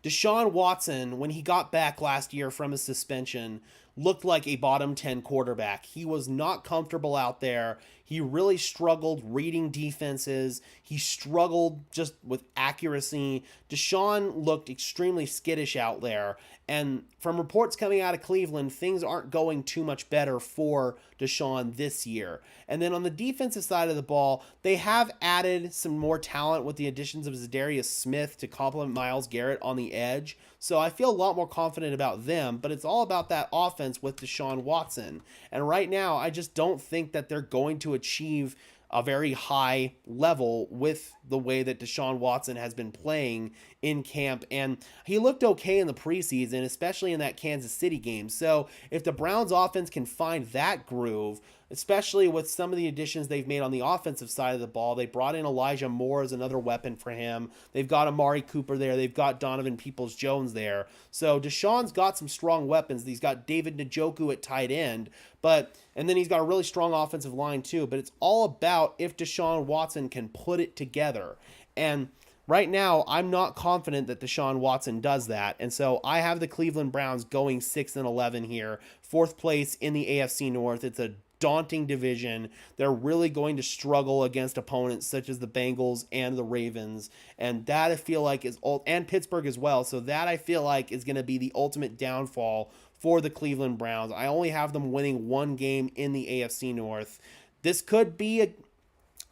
Deshaun Watson, when he got back last year from his suspension, looked like a bottom 10 quarterback. He was not comfortable out there. He really struggled reading defenses. He struggled just with accuracy. Deshaun looked extremely skittish out there. And from reports coming out of Cleveland, things aren't going too much better for Deshaun this year. And then on the defensive side of the ball, they have added some more talent with the additions of Zadarius Smith to complement Myles Garrett on the edge. So I feel a lot more confident about them, but it's all about that offense with Deshaun Watson. And right now, I just don't think that they're going to achieve a very high level with the way that Deshaun Watson has been playing in camp. And he looked okay in the preseason, especially in that Kansas City game. So if the Browns offense can find that groove, especially with some of the additions they've made on the offensive side of the ball, they brought in Elijah Moore as another weapon for him. They've got Amari Cooper there. They've got Donovan Peoples-Jones there. So Deshaun's got some strong weapons. He's got David Njoku at tight end, and then he's got a really strong offensive line too. But it's all about if Deshaun Watson can put it together. And right now, I'm not confident that Deshaun Watson does that. And so I have the Cleveland Browns going 6-11 here, fourth place in the AFC North. It's a daunting division. They're really going to struggle against opponents such as the Bengals and the Ravens, and that I feel like and Pittsburgh as well. So that I feel like is going to be the ultimate downfall for the Cleveland Browns. I only have them winning one game in the AFC North. This could be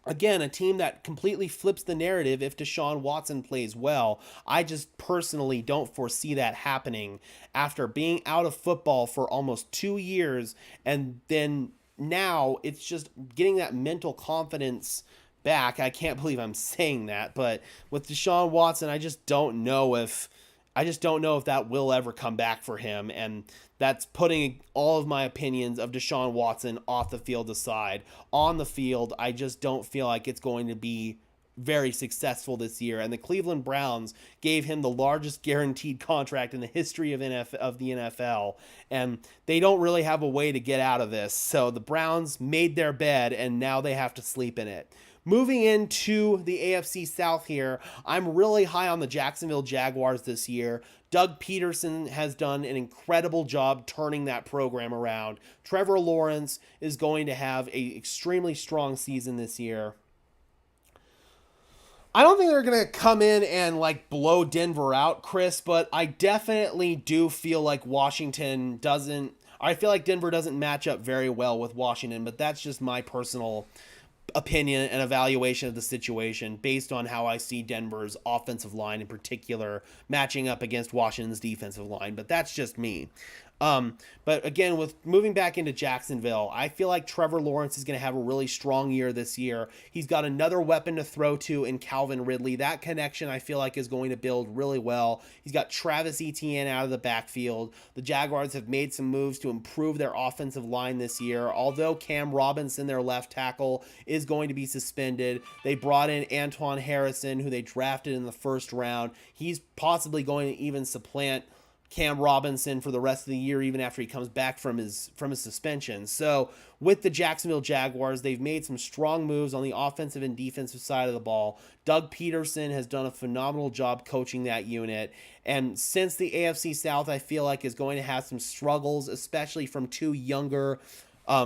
again, a team that completely flips the narrative if Deshaun Watson plays well. I just personally don't foresee that happening after being out of football for almost 2 years, and then now it's just getting that mental confidence back. I can't believe I'm saying that, but with Deshaun Watson, I just don't know if that will ever come back for him, and that's putting all of my opinions of Deshaun Watson off the field aside. On the field, I just don't feel like it's going to be very successful this year, and the Cleveland Browns gave him the largest guaranteed contract in the history of the NFL, and they don't really have a way to get out of this. So the Browns made their bed, and now they have to sleep in it. Moving into the AFC South here, I'm really high on the Jacksonville Jaguars this year. Doug Peterson has done an incredible job turning that program around. Trevor Lawrence is going to have an extremely strong season this year. I don't think they're going to come in and like blow Denver out, Chris, but I definitely do feel like Washington doesn't. I feel like Denver doesn't match up very well with Washington, but that's just my personal opinion and evaluation of the situation based on how I see Denver's offensive line in particular matching up against Washington's defensive line, but that's just me. But again, with moving back into Jacksonville, I feel like Trevor Lawrence is going to have a really strong year this year. He's got another weapon to throw to in Calvin Ridley. That connection I feel like is going to build really well. He's got Travis Etienne out of the backfield. The Jaguars have made some moves to improve their offensive line this year. Although Cam Robinson, their left tackle, is going to be suspended, they brought in Antoine Harrison, who they drafted in the first round. He's possibly going to even supplant Cam Robinson for the rest of the year, even after he comes back from his suspension. So with the Jacksonville Jaguars, they've made some strong moves on the offensive and defensive side of the ball. Doug Peterson has done a phenomenal job coaching that unit. And since the AFC South, I feel like, is going to have some struggles, especially from two younger,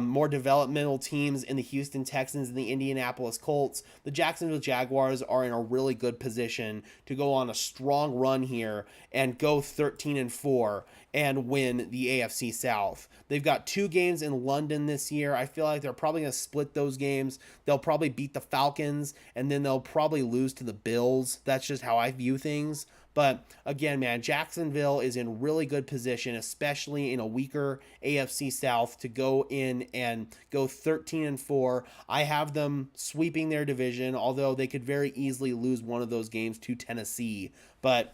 more developmental teams in the Houston Texans and the Indianapolis Colts, the Jacksonville Jaguars are in a really good position to go on a strong run here and go 13-4 and win the AFC South. They've got 2 games in London this year. I feel like they're probably going to split those games. They'll probably beat the Falcons, and then they'll probably lose to the Bills. That's just how I view things. But again, man, Jacksonville is in really good position, especially in a weaker AFC South, to go in and go 13-4. I have them sweeping their division, although they could very easily lose one of those games to Tennessee. But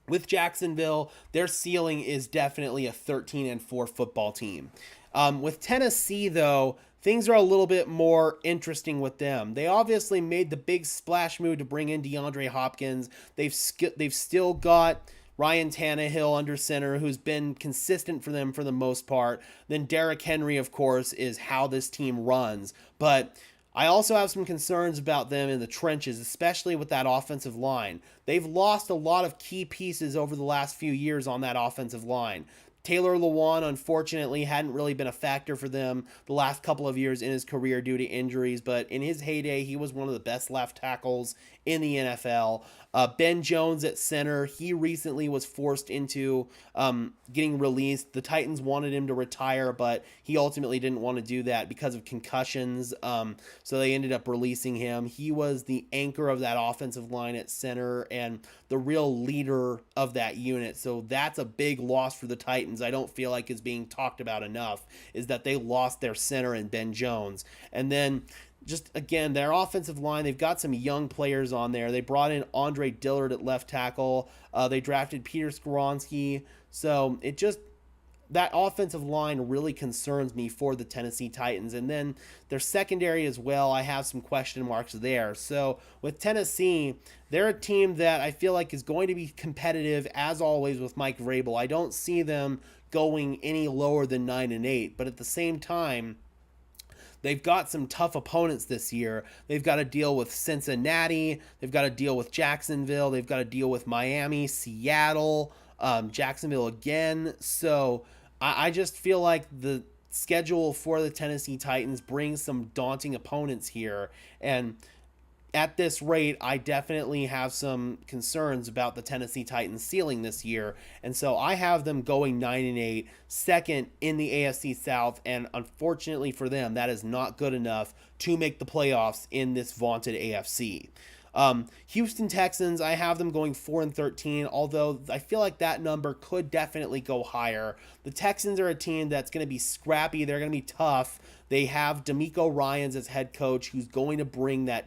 with Jacksonville, their ceiling is definitely a 13-4 football team. With Tennessee, though, things are a little bit more interesting with them. They obviously made the big splash move to bring in DeAndre Hopkins. They've still got Ryan Tannehill under center, who's been consistent for them for the most part. Then Derrick Henry, of course, is how this team runs. But I also have some concerns about them in the trenches, especially with that offensive line. They've lost a lot of key pieces over the last few years on that offensive line. Taylor Lewan, unfortunately, hadn't really been a factor for them the last couple of years in his career due to injuries, but in his heyday, he was one of the best left tackles in the NFL. Ben Jones at center, he recently was forced into getting released. The Titans wanted him to retire, but he ultimately didn't want to do that because of concussions, so they ended up releasing him. He was the anchor of that offensive line at center and the real leader of that unit, so that's a big loss for the Titans. I don't feel like is being talked about enough, is that they lost their center in Ben Jones. And then just, again, their offensive line, they've got some young players on there. They brought in Andre Dillard at left tackle. They drafted Peter Skoronski. So it just, that offensive line really concerns me for the Tennessee Titans. And then their secondary as well, I have some question marks there. So with Tennessee, they're a team that I feel like is going to be competitive, as always, with Mike Vrabel. I don't see them going any lower than 9-8, but at the same time, they've got some tough opponents this year. They've got to deal with Cincinnati. They've got to deal with Jacksonville. They've got to deal with Miami, Seattle, Jacksonville again. So I just feel like the schedule for the Tennessee Titans brings some daunting opponents here. And at this rate, I definitely have some concerns about the Tennessee Titans ceiling this year. And so I have them going 9-8, second in the AFC South. And unfortunately for them, that is not good enough to make the playoffs in this vaunted AFC. Houston Texans, I have them going 4-13, although I feel like that number could definitely go higher. The Texans are a team that's going to be scrappy. They're going to be tough. They have DeMeco Ryans as head coach, who's going to bring that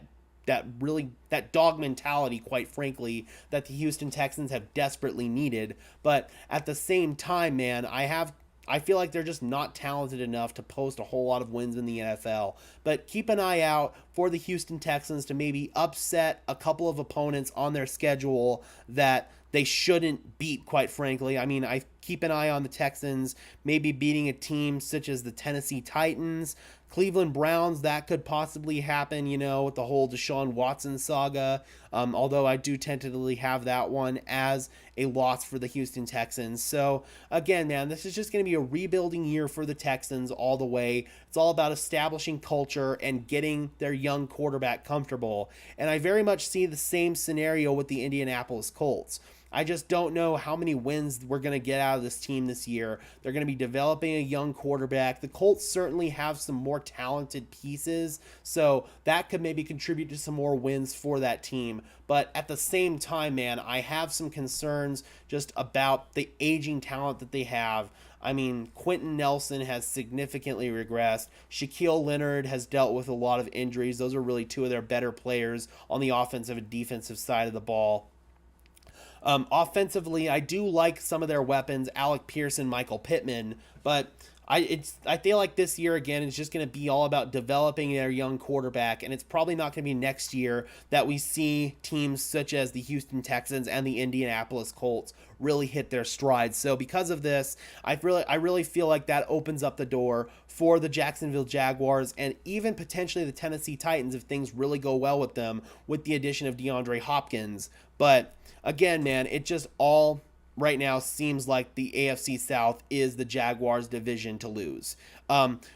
dog mentality, quite frankly, that the Houston Texans have desperately needed. But at the same time, man, I have I feel like they're just not talented enough to post a whole lot of wins in the NFL. But keep an eye out for the Houston Texans to maybe upset a couple of opponents on their schedule that they shouldn't beat, quite frankly. I mean, I keep an eye on the Texans maybe beating a team such as the Tennessee Titans, Cleveland Browns. That could possibly happen, with the whole Deshaun Watson saga. Although I do tentatively have that one as a loss for the Houston Texans. So again, man, this is just going to be a rebuilding year for the Texans all the way. It's all about establishing culture and getting their young quarterback comfortable. And I very much see the same scenario with the Indianapolis Colts. I just don't know how many wins we're going to get out of this team this year. They're going to be developing a young quarterback. The Colts certainly have some more talented pieces, so that could maybe contribute to some more wins for that team. But at the same time, man, I have some concerns just about the aging talent that they have. I mean, Quentin Nelson has significantly regressed. Shaquille Leonard has dealt with a lot of injuries. Those are really two of their better players on the offensive and defensive side of the ball. Offensively, I do like some of their weapons, Alec Pierce and Michael Pittman, but I feel like this year, again, it's just going to be all about developing their young quarterback, and it's probably not going to be next year that we see teams such as the Houston Texans and the Indianapolis Colts really hit their strides. So because of this, I really feel like that opens up the door for the Jacksonville Jaguars and even potentially the Tennessee Titans if things really go well with them with the addition of DeAndre Hopkins. But again, man, it just all right now seems like the AFC South is the Jaguars' division to lose.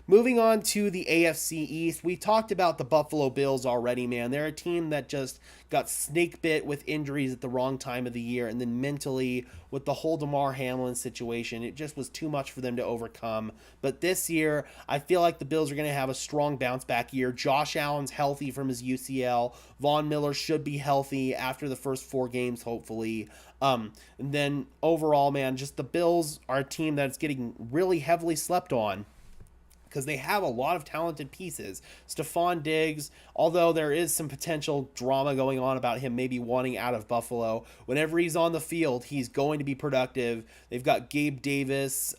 Moving on to the AFC East, we talked about the Buffalo Bills already, man. They're a team that just got snake bit with injuries at the wrong time of the year, and then mentally with the whole Damar Hamlin situation, it just was too much for them to overcome. But this year, I feel like the Bills are going to have a strong bounce back year. Josh Allen's healthy from his UCL. Von Miller should be healthy after the first 4 games, hopefully. And then overall, man, just the Bills are a team that's getting really heavily slept on because they have a lot of talented pieces. Stephon Diggs, although there is some potential drama going on about him maybe wanting out of Buffalo, whenever he's on the field, he's going to be productive. They've got Gabe Davis.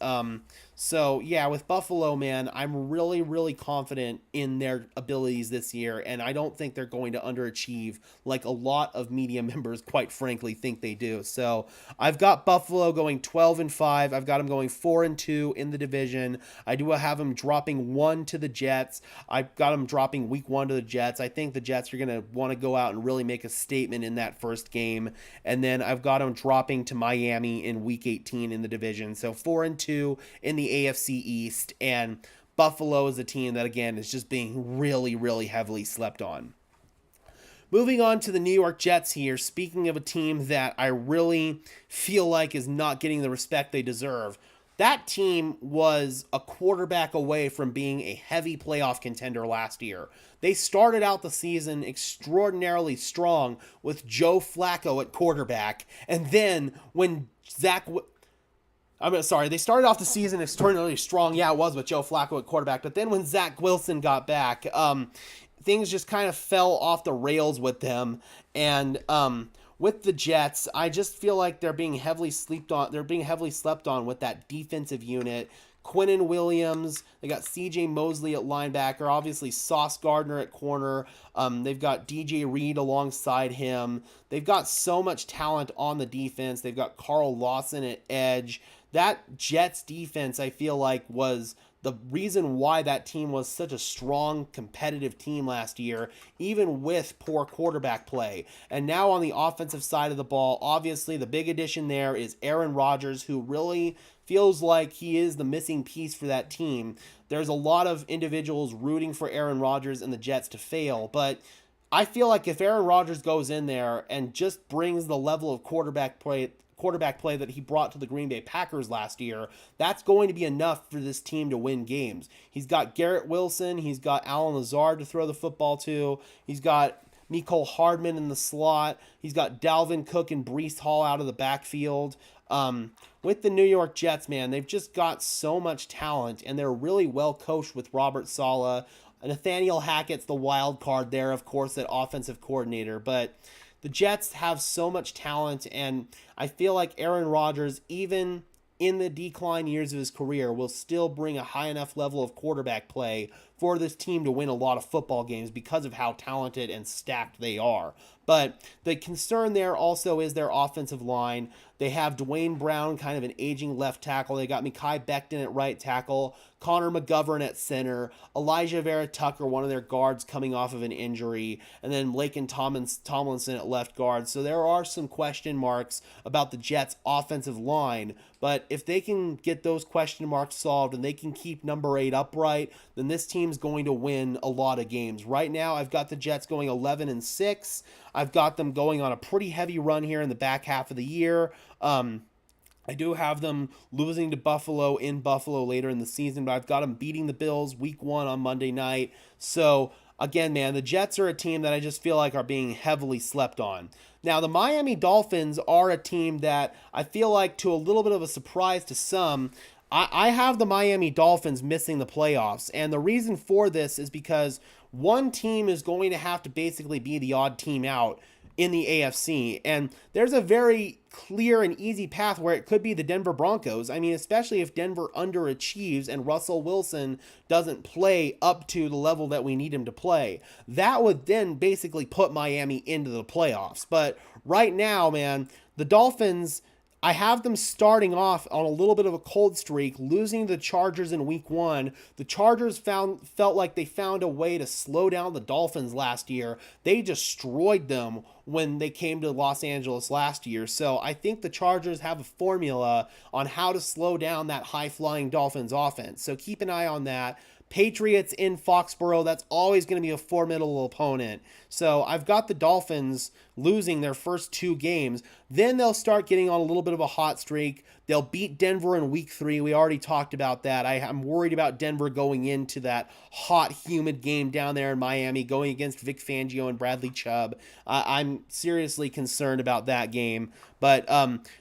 So, yeah, with Buffalo, man, I'm really, really confident in their abilities this year, and I don't think they're going to underachieve like a lot of media members, quite frankly, think they do. So, I've got Buffalo going 12-5. I've got them going 4-2 in the division. I do have them dropping 1 to the Jets. I've got them dropping week 1 to the Jets. I think the Jets are going to want to go out and really make a statement in that first game. And then I've got them dropping to Miami in week 18 in the division. So 4-2 in the AFC East, and Buffalo is a team that, again, is just being really, really heavily slept on. Moving on to the New York Jets here, speaking of a team that I really feel like is not getting the respect they deserve. That team was a quarterback away from being a heavy playoff contender last year. They started out the season extraordinarily strong with Joe Flacco at quarterback, and then when they started off the season extraordinarily strong. Yeah, it was with Joe Flacco at quarterback. But then when Zach Wilson got back, things just kind of fell off the rails with them. And with the Jets, I just feel like they're being heavily slept on. They're being heavily slept on with that defensive unit. Quinnen Williams, they got C.J. Mosley at linebacker, obviously Sauce Gardner at corner. They've got DJ Reed alongside him. They've got so much talent on the defense. They've got Carl Lawson at edge. That Jets defense, I feel like, was the reason why that team was such a strong, competitive team last year, even with poor quarterback play. And now on the offensive side of the ball, obviously the big addition there is Aaron Rodgers, who really feels like he is the missing piece for that team. There's a lot of individuals rooting for Aaron Rodgers and the Jets to fail, but I feel like if Aaron Rodgers goes in there and just brings the level of quarterback play that he brought to the Green Bay Packers last year, that's going to be enough for this team to win games. He's got Garrett Wilson. He's got Allen Lazard to throw the football to. He's got Mecole Hardman in the slot. He's got Dalvin Cook and Breece Hall out of the backfield. With the New York Jets, man, they've just got so much talent, and they're really well coached with Robert Saleh. Nathaniel Hackett's the wild card there, of course, at offensive coordinator, but the Jets have so much talent, and I feel like Aaron Rodgers, even in the decline years of his career will still bring a high enough level of quarterback play for this team to win a lot of football games because of how talented and stacked they are. But the concern there also is their offensive line. They have Dwayne Brown, kind of an aging left tackle. They got Mekhi Becton at right tackle, Connor McGovern at center, Elijah Vera Tucker, one of their guards, coming off of an injury, and then Laken Tomlinson at left guard. So there are some question marks about the Jets' offensive line. But if they can get those question marks solved and they can keep number 8 upright, then this team's going to win a lot of games. Right now, I've got the Jets going 11-6. I've got them going on a pretty heavy run here in the back half of the year. I do have them losing to Buffalo in Buffalo later in the season, but I've got them beating the Bills week 1 on Monday night. So, again, man, the Jets are a team that I just feel like are being heavily slept on. Now, the Miami Dolphins are a team that I feel like, to a little bit of a surprise to some, I have the Miami Dolphins missing the playoffs. And the reason for this is because one team is going to have to basically be the odd team out in the AFC. And there's a very clear and easy path where it could be the Denver Broncos. I mean, especially if Denver underachieves and Russell Wilson doesn't play up to the level that we need him to play. That would then basically put Miami into the playoffs. But right now, man, the Dolphins, I have them starting off on a little bit of a cold streak, losing the Chargers in week 1. The Chargers felt like they found a way to slow down the Dolphins last year. They destroyed them when they came to Los Angeles last year. So I think the Chargers have a formula on how to slow down that high-flying Dolphins offense. So keep an eye on that. Patriots in Foxborough, that's always going to be a formidable opponent. So I've got the Dolphins losing their first 2 games. Then they'll start getting on a little bit of a hot streak. They'll beat Denver in week 3. We already talked about that. I'm worried about Denver going into that hot, humid game down there in Miami, going against Vic Fangio and Bradley Chubb. I'm seriously concerned about that game. But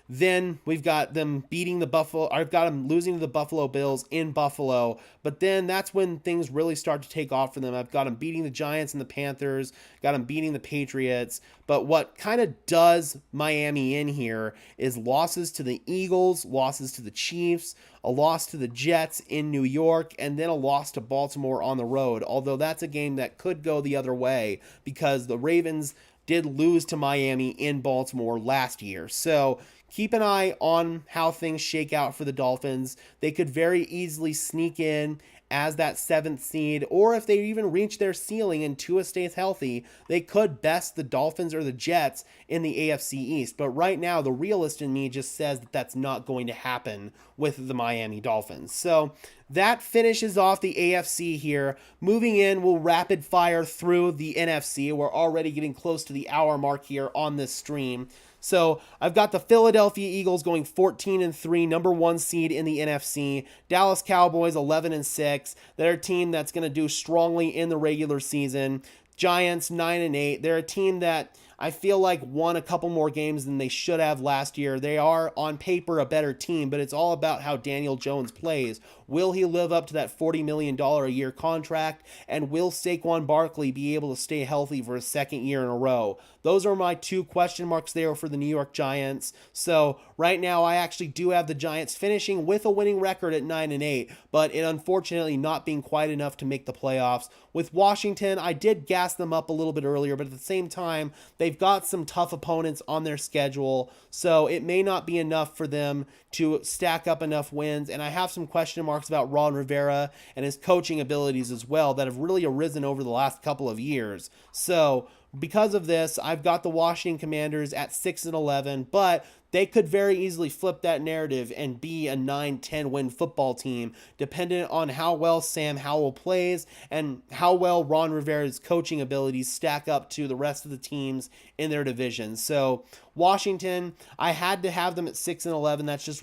then we've got them beating the Buffalo. I've got them losing to the Buffalo Bills in Buffalo. But then that's when things really start to take off for them. I've got them beating the Giants and the Panthers. Got them beating the Patriots. But what kind of does Miami in here is losses to the Eagles, losses to the Chiefs, a loss to the Jets in New York, and then a loss to Baltimore on the road. Although that's a game that could go the other way because the Ravens did lose to Miami in Baltimore last year. So keep an eye on how things shake out for the Dolphins. They could very easily sneak in as that 7th seed, or if they even reach their ceiling and Tua stays healthy, they could best the Dolphins or the Jets in the AFC East. But right now, the realist in me just says that that's not going to happen with the Miami Dolphins. So that finishes off the AFC here. Moving in, we'll rapid fire through the NFC. We're already getting close to the hour mark here on this stream. So I've got the Philadelphia Eagles going 14-3, number 1 seed in the NFC. Dallas Cowboys 11-6. They're a team that's going to do strongly in the regular season. Giants 9-8. They're a team that I feel like won a couple more games than they should have last year. They are on paper a better team, but it's all about how Daniel Jones plays. Will he live up to that $40 million a year contract? And will Saquon Barkley be able to stay healthy for a second year in a row? Those are my 2 question marks there for the New York Giants. So right now I actually do have the Giants finishing with a winning record at 9-8, but it unfortunately not being quite enough to make the playoffs. With Washington, I did gas them up a little bit earlier, but at the same time, they've got some tough opponents on their schedule, so it may not be enough for them to stack up enough wins. And I have some question marks about Ron Rivera and his coaching abilities as well that have really arisen over the last couple of years. So because of this, I've got the Washington Commanders at 6-11, but they could very easily flip that narrative and be a 9-10 win football team, dependent on how well Sam Howell plays and how well Ron Rivera's coaching abilities stack up to the rest of the teams in their division. So Washington, I had to have them at 6-11. That's just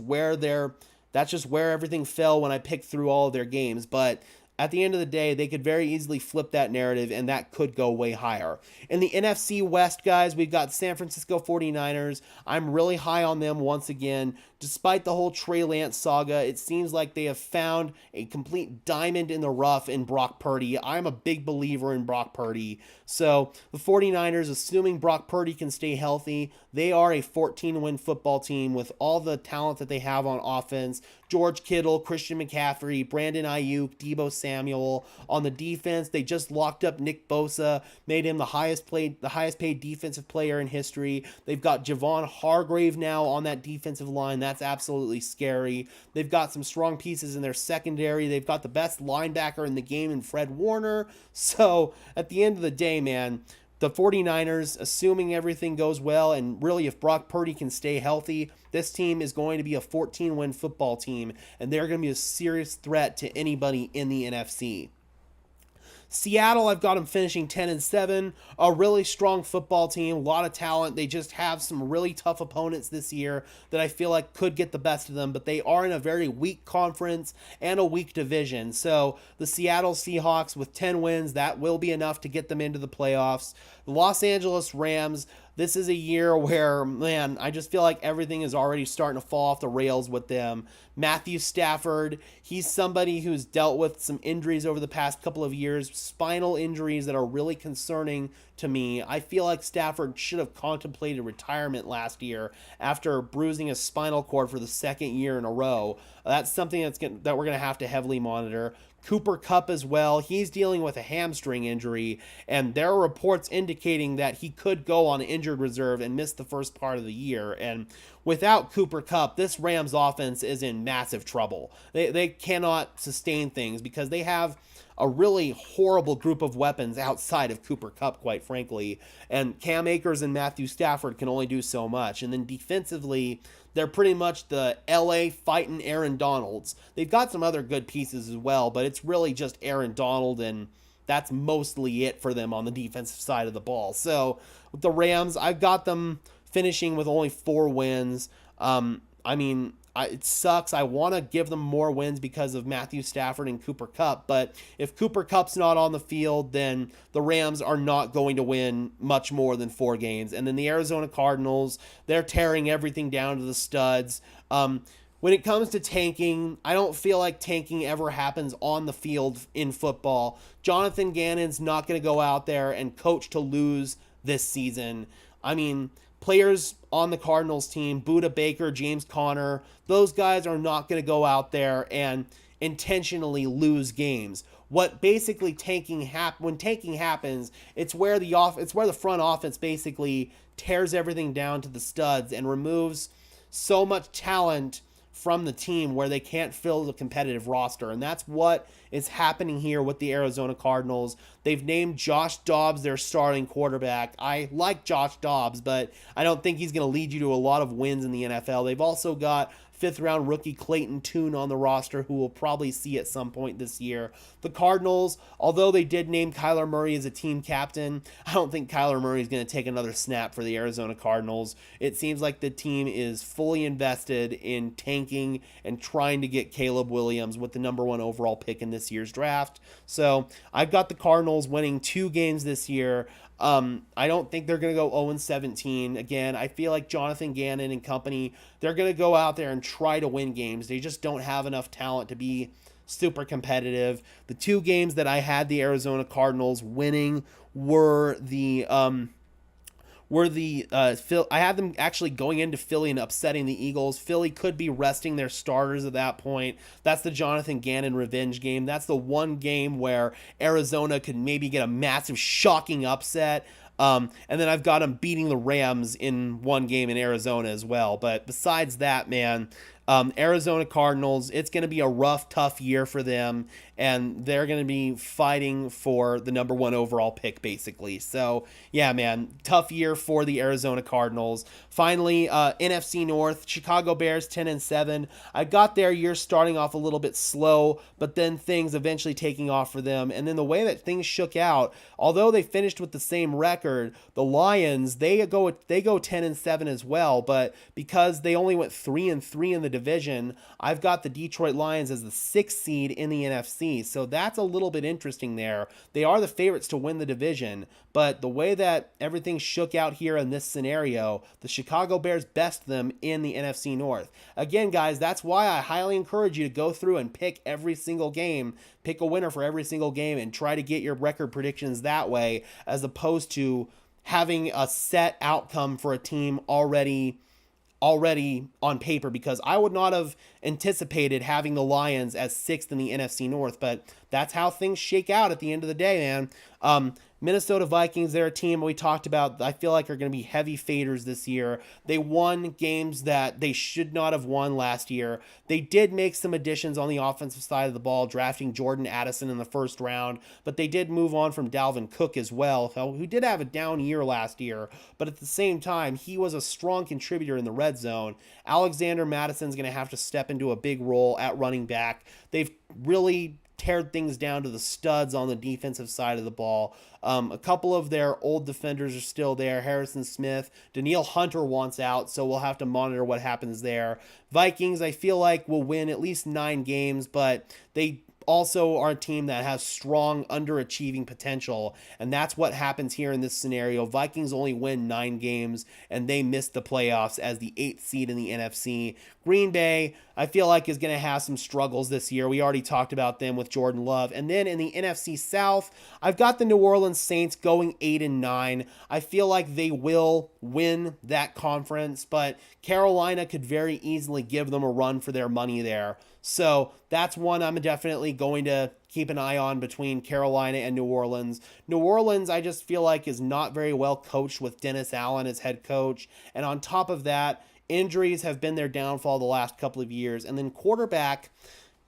where everything fell when I picked through all of their games. But at the end of the day, they could very easily flip that narrative, and that could go way higher. In the NFC West, guys, we've got San Francisco 49ers. I'm really high on them once again. Despite the whole Trey Lance saga, it seems like they have found a complete diamond in the rough in Brock Purdy. I'm a big believer in Brock Purdy. So the 49ers, assuming Brock Purdy can stay healthy, they are a 14-win football team with all the talent that they have on offense. George Kittle, Christian McCaffrey, Brandon Ayuk, Deebo Samuel. On the defense, they just locked up Nick Bosa, made him the highest paid defensive player in history. They've got Javon Hargrave now on that defensive line. That's absolutely scary. They've got some strong pieces in their secondary. They've got the best linebacker in the game in Fred Warner. So at the end of the day, man, the 49ers, assuming everything goes well, and really if Brock Purdy can stay healthy, this team is going to be a 14-win football team, and they're going to be a serious threat to anybody in the NFC. Seattle, I've got them finishing 10-7, a really strong football team, a lot of talent. They just have some really tough opponents this year that I feel like could get the best of them, but they are in a very weak conference and a weak division. So the Seattle Seahawks with 10 wins, that will be enough to get them into the playoffs. The Los Angeles Rams, this is a year where, man, I just feel like everything is already starting to fall off the rails with them. Matthew Stafford, he's somebody who's dealt with some injuries over the past couple of years, spinal injuries that are really concerning to me. I feel like Stafford should have contemplated retirement last year after bruising his spinal cord for the second year in a row. That's something that we're going to have to heavily monitor. Cooper Kupp as well. He's dealing with a hamstring injury, and there are reports indicating that he could go on injured reserve and miss the first part of the year. And without Cooper Kupp, this Rams offense is in massive trouble. They cannot sustain things because they have a really horrible group of weapons outside of Cooper Kupp, quite frankly. And Cam Akers and Matthew Stafford can only do so much. And then defensively, they're pretty much the LA fighting Aaron Donalds. They've got some other good pieces as well, but it's really just Aaron Donald, and that's mostly it for them on the defensive side of the ball. So with the Rams, I've got them finishing with only 4 wins. It sucks. I want to give them more wins because of Matthew Stafford and Cooper Kupp, but if Cooper Kupp's not on the field, then the Rams are not going to win much more than 4 games. And then the Arizona Cardinals, they're tearing everything down to the studs. When it comes to tanking, I don't feel like tanking ever happens on the field in football. Jonathan Gannon's not going to go out there and coach to lose this season. Players on the Cardinals team, Budda Baker, James Conner, those guys are not going to go out there and intentionally lose games. What basically when tanking happens, it's where the front office basically tears everything down to the studs and removes so much talent from the team where they can't fill the competitive roster. And that's what is happening here with the Arizona Cardinals. They've named Josh Dobbs their starting quarterback. I like Josh Dobbs, but I don't think he's going to lead you to a lot of wins in the NFL. They've also got 5th-round rookie Clayton Tune on the roster, who we'll probably see at some point this year. The Cardinals, although they did name Kyler Murray as a team captain, I don't think Kyler Murray is going to take another snap for the Arizona Cardinals. It seems like the team is fully invested in tanking and trying to get Caleb Williams with the number 1 overall pick in this year's draft. So I've got the Cardinals winning 2 games this year. I don't think they're going to go 0-17. Again, I feel like Jonathan Gannon and company, they're going to go out there and try to win games. They just don't have enough talent to be super competitive. The 2 games that I had the Arizona Cardinals winning were I had them actually going into Philly and upsetting the Eagles. Philly could be resting their starters at that point. That's the Jonathan Gannon revenge game. That's the one game where Arizona could maybe get a massive, shocking upset. And then I've got them beating the Rams in one game in Arizona as well. But besides that, man, Arizona Cardinals, it's going to be a rough, tough year for them, and they're going to be fighting for the number 1 overall pick, basically. So, yeah, man, tough year for the Arizona Cardinals. Finally, NFC North, Chicago Bears 10-7. I got their year starting off a little bit slow, but then things eventually taking off for them. And then the way that things shook out, although they finished with the same record, the Lions, they go 10-7 as well, but because they only went 3-3 in the division, I've got the Detroit Lions as the 6th seed in the NFC. So that's a little bit interesting there. They are the favorites to win the division, but the way that everything shook out here in this scenario, the Chicago Bears best them in the NFC North. Again, guys, that's why I highly encourage you to go through and pick every single game, pick a winner for every single game, and try to get your record predictions that way, as opposed to having a set outcome for a team already on paper, because I would not have anticipated having the Lions as 6th in the NFC North, but that's how things shake out at the end of the day, man. Minnesota Vikings, they're a team we talked about, I feel like are going to be heavy faders this year. They won games that they should not have won last year. They did make some additions on the offensive side of the ball, drafting Jordan Addison in the first round, but they did move on from Dalvin Cook as well, who did have a down year last year, but at the same time, he was a strong contributor in the red zone. Alexander Madison's going to have to step into a big role at running back. They've really teared things down to the studs on the defensive side of the ball. A couple of their old defenders are still there. Harrison Smith, Danielle Hunter wants out, so we'll have to monitor what happens there. Vikings, I feel like, will win at least 9 games, but they also are a team that has strong underachieving potential, and that's what happens here in this scenario. Vikings only win 9 games, and they miss the playoffs as the 8th seed in the NFC. Green Bay, I feel like, is going to have some struggles this year. We already talked about them with Jordan Love. And then in the NFC South, I've got the New Orleans Saints going 8-9. I feel like they will win that conference, but Carolina could very easily give them a run for their money there. So that's one I'm definitely going to keep an eye on between Carolina and New Orleans. New Orleans, I just feel like, is not very well coached with Dennis Allen as head coach. And on top of that, injuries have been their downfall the last couple of years. And then quarterback,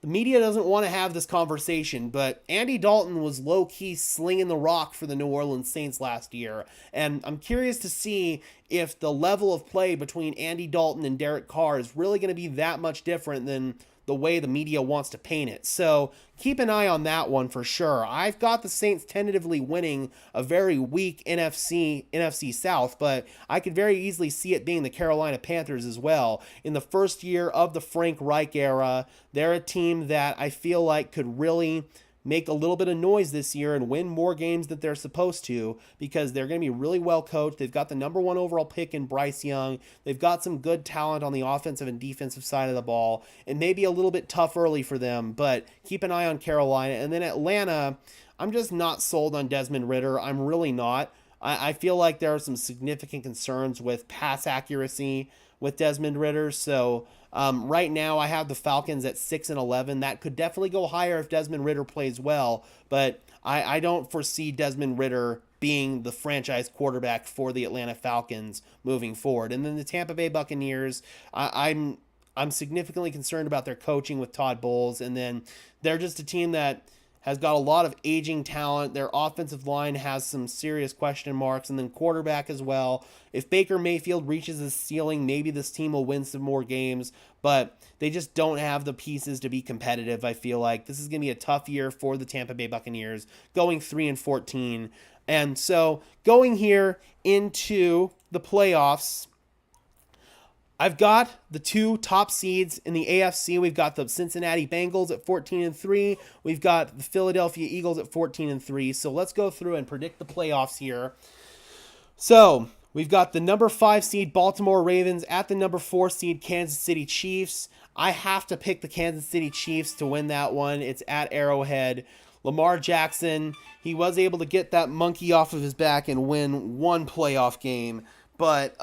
the media doesn't want to have this conversation, but Andy Dalton was low-key slinging the rock for the New Orleans Saints last year. And I'm curious to see if the level of play between Andy Dalton and Derek Carr is really going to be that much different than the way the media wants to paint it. So keep an eye on that one for sure. I've got the Saints tentatively winning a very weak NFC South, but I could very easily see it being the Carolina Panthers as well. In the first year of the Frank Reich era, they're a team that I feel like could really make a little bit of noise this year and win more games than they're supposed to, because they're going to be really well coached. They've got the number 1 overall pick in Bryce Young. They've got some good talent on the offensive and defensive side of the ball. It may be a little bit tough early for them, but keep an eye on Carolina. And then Atlanta, I'm just not sold on Desmond Ridder. I'm really not. I feel like there are some significant concerns with pass accuracy with Desmond Ridder. So right now I have the Falcons at 6-11. That could definitely go higher if Desmond Ridder plays well, but I don't foresee Desmond Ridder being the franchise quarterback for the Atlanta Falcons moving forward. And then the Tampa Bay Buccaneers, I'm significantly concerned about their coaching with Todd Bowles, and then they're just a team that has got a lot of aging talent. Their offensive line has some serious question marks, and then quarterback as well. If Baker Mayfield reaches his ceiling, maybe this team will win some more games, but they just don't have the pieces to be competitive. I feel like this is going to be a tough year for the Tampa Bay Buccaneers, going 3-14. And so going here into the playoffs, I've got the 2 top seeds in the AFC. We've got the Cincinnati Bengals at 14-3. We've got the Philadelphia Eagles at 14-3. So let's go through and predict the playoffs here. So we've got the number 5 seed Baltimore Ravens at the number 4 seed Kansas City Chiefs. I have to pick the Kansas City Chiefs to win that one. It's at Arrowhead. Lamar Jackson, he was able to get that monkey off of his back and win one playoff game, but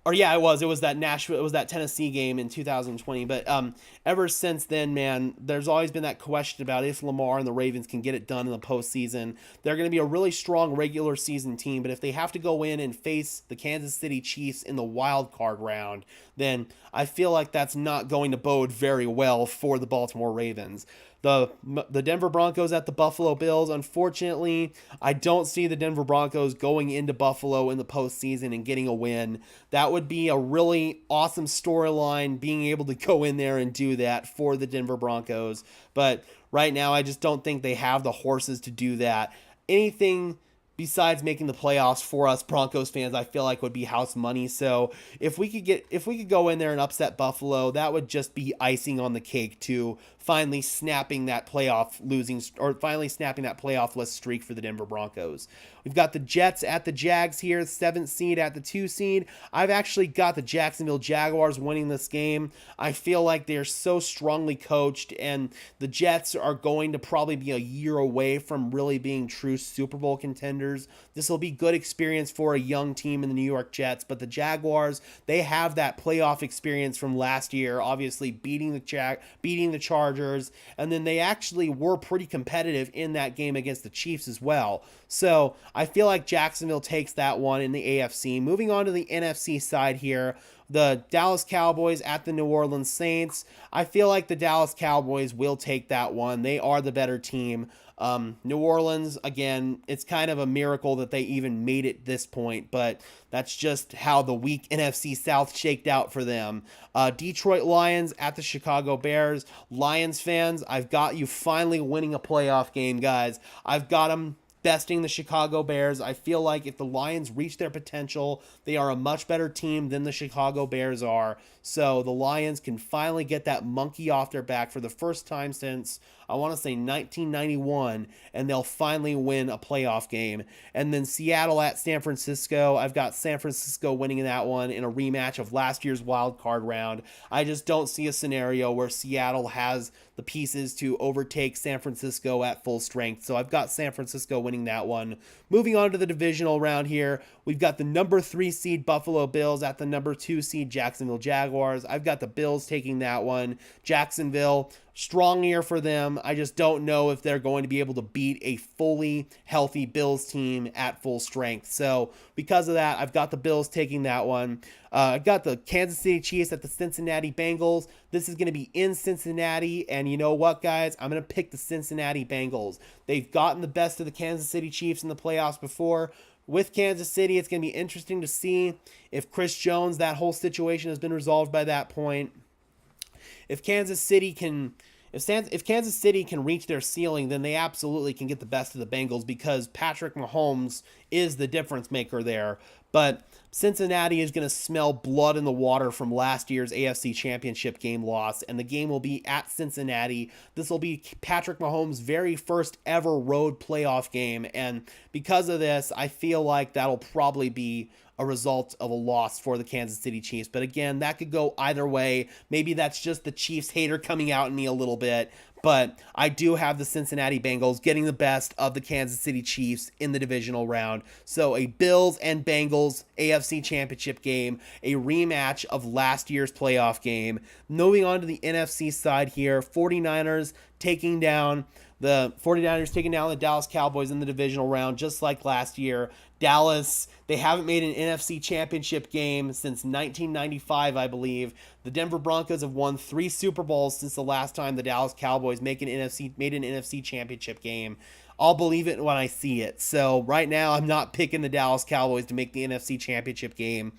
it was that Tennessee game in 2020. But ever since then, man, there's always been that question about if Lamar and the Ravens can get it done in the postseason. They're going to be a really strong regular season team, but if they have to go in and face the Kansas City Chiefs in the wild card round, then I feel like that's not going to bode very well for the Baltimore Ravens. The Denver Broncos at the Buffalo Bills. Unfortunately, I don't see the Denver Broncos going into Buffalo in the postseason and getting a win. That would be a really awesome storyline, being able to go in there and do that for the Denver Broncos. But right now, I just don't think they have the horses to do that. Anything besides making the playoffs for us Broncos fans, I feel like would be house money. So if we could go in there and upset Buffalo, that would just be icing on the cake to finally snapping that playoffless streak for the Denver Broncos. We've got the Jets at the Jags here, 7th seed at the 2 seed. I've actually got the Jacksonville Jaguars winning this game. I feel like they're so strongly coached, and the Jets are going to probably be a year away from really being true Super Bowl contenders. This will be good experience for a young team in the New York Jets, but the Jaguars, they have that playoff experience from last year, obviously beating the Chargers, and then they actually were pretty competitive in that game against the Chiefs as well. So I feel like Jacksonville takes that one in the AFC. Moving on to the NFC side here, the Dallas Cowboys at the New Orleans Saints. I feel like the Dallas Cowboys will take that one. They are the better team. New Orleans, again, it's kind of a miracle that they even made it this point, but that's just how the weak NFC South shaked out for them. Detroit Lions at the Chicago Bears. Lions fans, I've got you finally winning a playoff game, guys. I've got them besting the Chicago Bears. I feel like if the Lions reach their potential, they are a much better team than the Chicago Bears are. So the Lions can finally get that monkey off their back for the first time since, I want to say, 1991, and they'll finally win a playoff game. And then Seattle at San Francisco. I've got San Francisco winning that one in a rematch of last year's wild card round. I just don't see a scenario where Seattle has the pieces to overtake San Francisco at full strength. So I've got San Francisco winning that one. Moving on to the divisional round here, we've got the number 3 seed Buffalo Bills at the number 2 seed Jacksonville Jaguars. I've got the Bills taking that one. Jacksonville, strong year for them. I just don't know if they're going to be able to beat a fully healthy Bills team at full strength. So because of that, I've got the Bills taking that one. I've got the Kansas City Chiefs at the Cincinnati Bengals. This is going to be in Cincinnati, and you know what, guys? I'm going to pick the Cincinnati Bengals. They've gotten the best of the Kansas City Chiefs in the playoffs before. With Kansas City, it's going to be interesting to see if Chris Jones, that whole situation has been resolved by that point. If Kansas City can reach their ceiling, then they absolutely can get the best of the Bengals because Patrick Mahomes is the difference maker there. But Cincinnati is going to smell blood in the water from last year's AFC Championship game loss, and the game will be at Cincinnati. This will be Patrick Mahomes' very first ever road playoff game, and because of this, I feel like that'll probably be a result of a loss for the Kansas City Chiefs. But again, that could go either way. Maybe that's just the Chiefs hater coming out in me a little bit. But I do have the Cincinnati Bengals getting the best of the Kansas City Chiefs in the divisional round. So a Bills and Bengals AFC Championship game, a rematch of last year's playoff game. Moving on to the NFC side here, 49ers taking down the Dallas Cowboys in the divisional round, just like last year. Dallas, they haven't made an NFC Championship game since 1995, I believe. The Denver Broncos have won 3 Super Bowls since the last time the Dallas Cowboys made an NFC Championship game. I'll believe it when I see it. So right now, I'm not picking the Dallas Cowboys to make the NFC Championship game.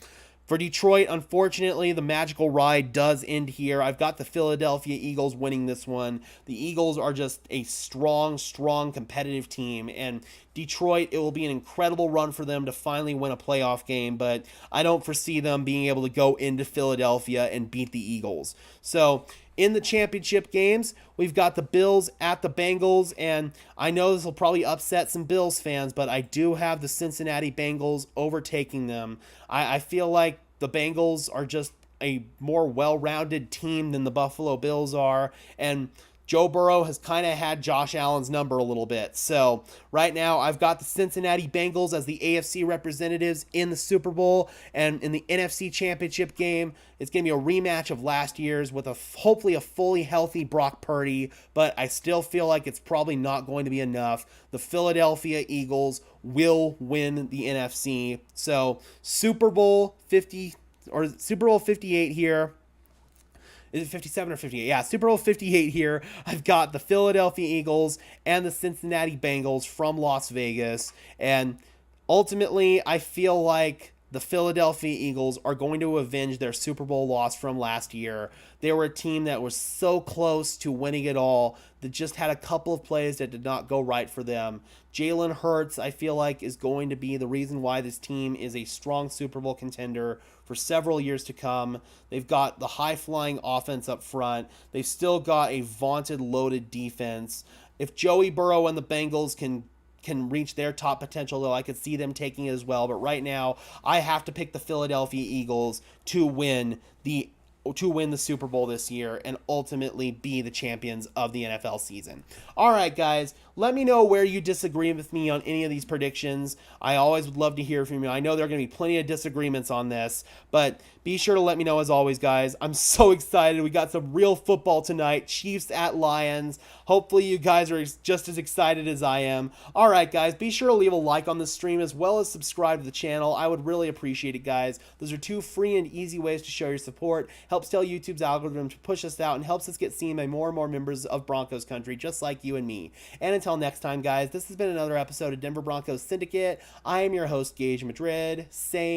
For Detroit, unfortunately, the magical ride does end here. I've got the Philadelphia Eagles winning this one. The Eagles are just a strong, competitive team. And Detroit, it will be an incredible run for them to finally win a playoff game, but I don't foresee them being able to go into Philadelphia and beat the Eagles. So in the championship games, we've got the Bills at the Bengals, and I know this will probably upset some Bills fans, but I do have the Cincinnati Bengals overtaking them. I feel like the Bengals are just a more well-rounded team than the Buffalo Bills are, and Joe Burrow has kind of had Josh Allen's number a little bit. So right now, I've got the Cincinnati Bengals as the AFC representatives in the Super Bowl, and in the NFC Championship game, it's going to be a rematch of last year's with hopefully a fully healthy Brock Purdy, but I still feel like it's probably not going to be enough. The Philadelphia Eagles will win the NFC. So Super Bowl 58 here. Is it 57 or 58? Yeah, Super Bowl 58 here. I've got the Philadelphia Eagles and the Cincinnati Bengals from Las Vegas. And ultimately, I feel like the Philadelphia Eagles are going to avenge their Super Bowl loss from last year. They were a team that was so close to winning it all that just had a couple of plays that did not go right for them. Jalen Hurts, I feel like, is going to be the reason why this team is a strong Super Bowl contender for several years to come. They've got the high-flying offense up front. They've still got a vaunted, loaded defense. If Joey Burrow and the Bengals can reach their top potential, though, I could see them taking it as well. But right now, I have to pick the Philadelphia Eagles to win the Super Bowl this year and ultimately be the champions of the NFL season. All right, guys, let me know where you disagree with me on any of these predictions. I always would love to hear from you. I know there are going to be plenty of disagreements on this, but be sure to let me know as always, guys. I'm so excited. We got some real football tonight. Chiefs at Lions. Hopefully you guys are just as excited as I am. All right, guys, be sure to leave a like on the stream as well as subscribe to the channel. I would really appreciate it, guys. Those are two free and easy ways to show your support. Helps tell YouTube's algorithm to push us out and helps us get seen by more and more members of Broncos country, just like you and me. And until next time, guys, this has been another episode of Denver Broncos Syndicate. I am your host, Gage Madrid, saying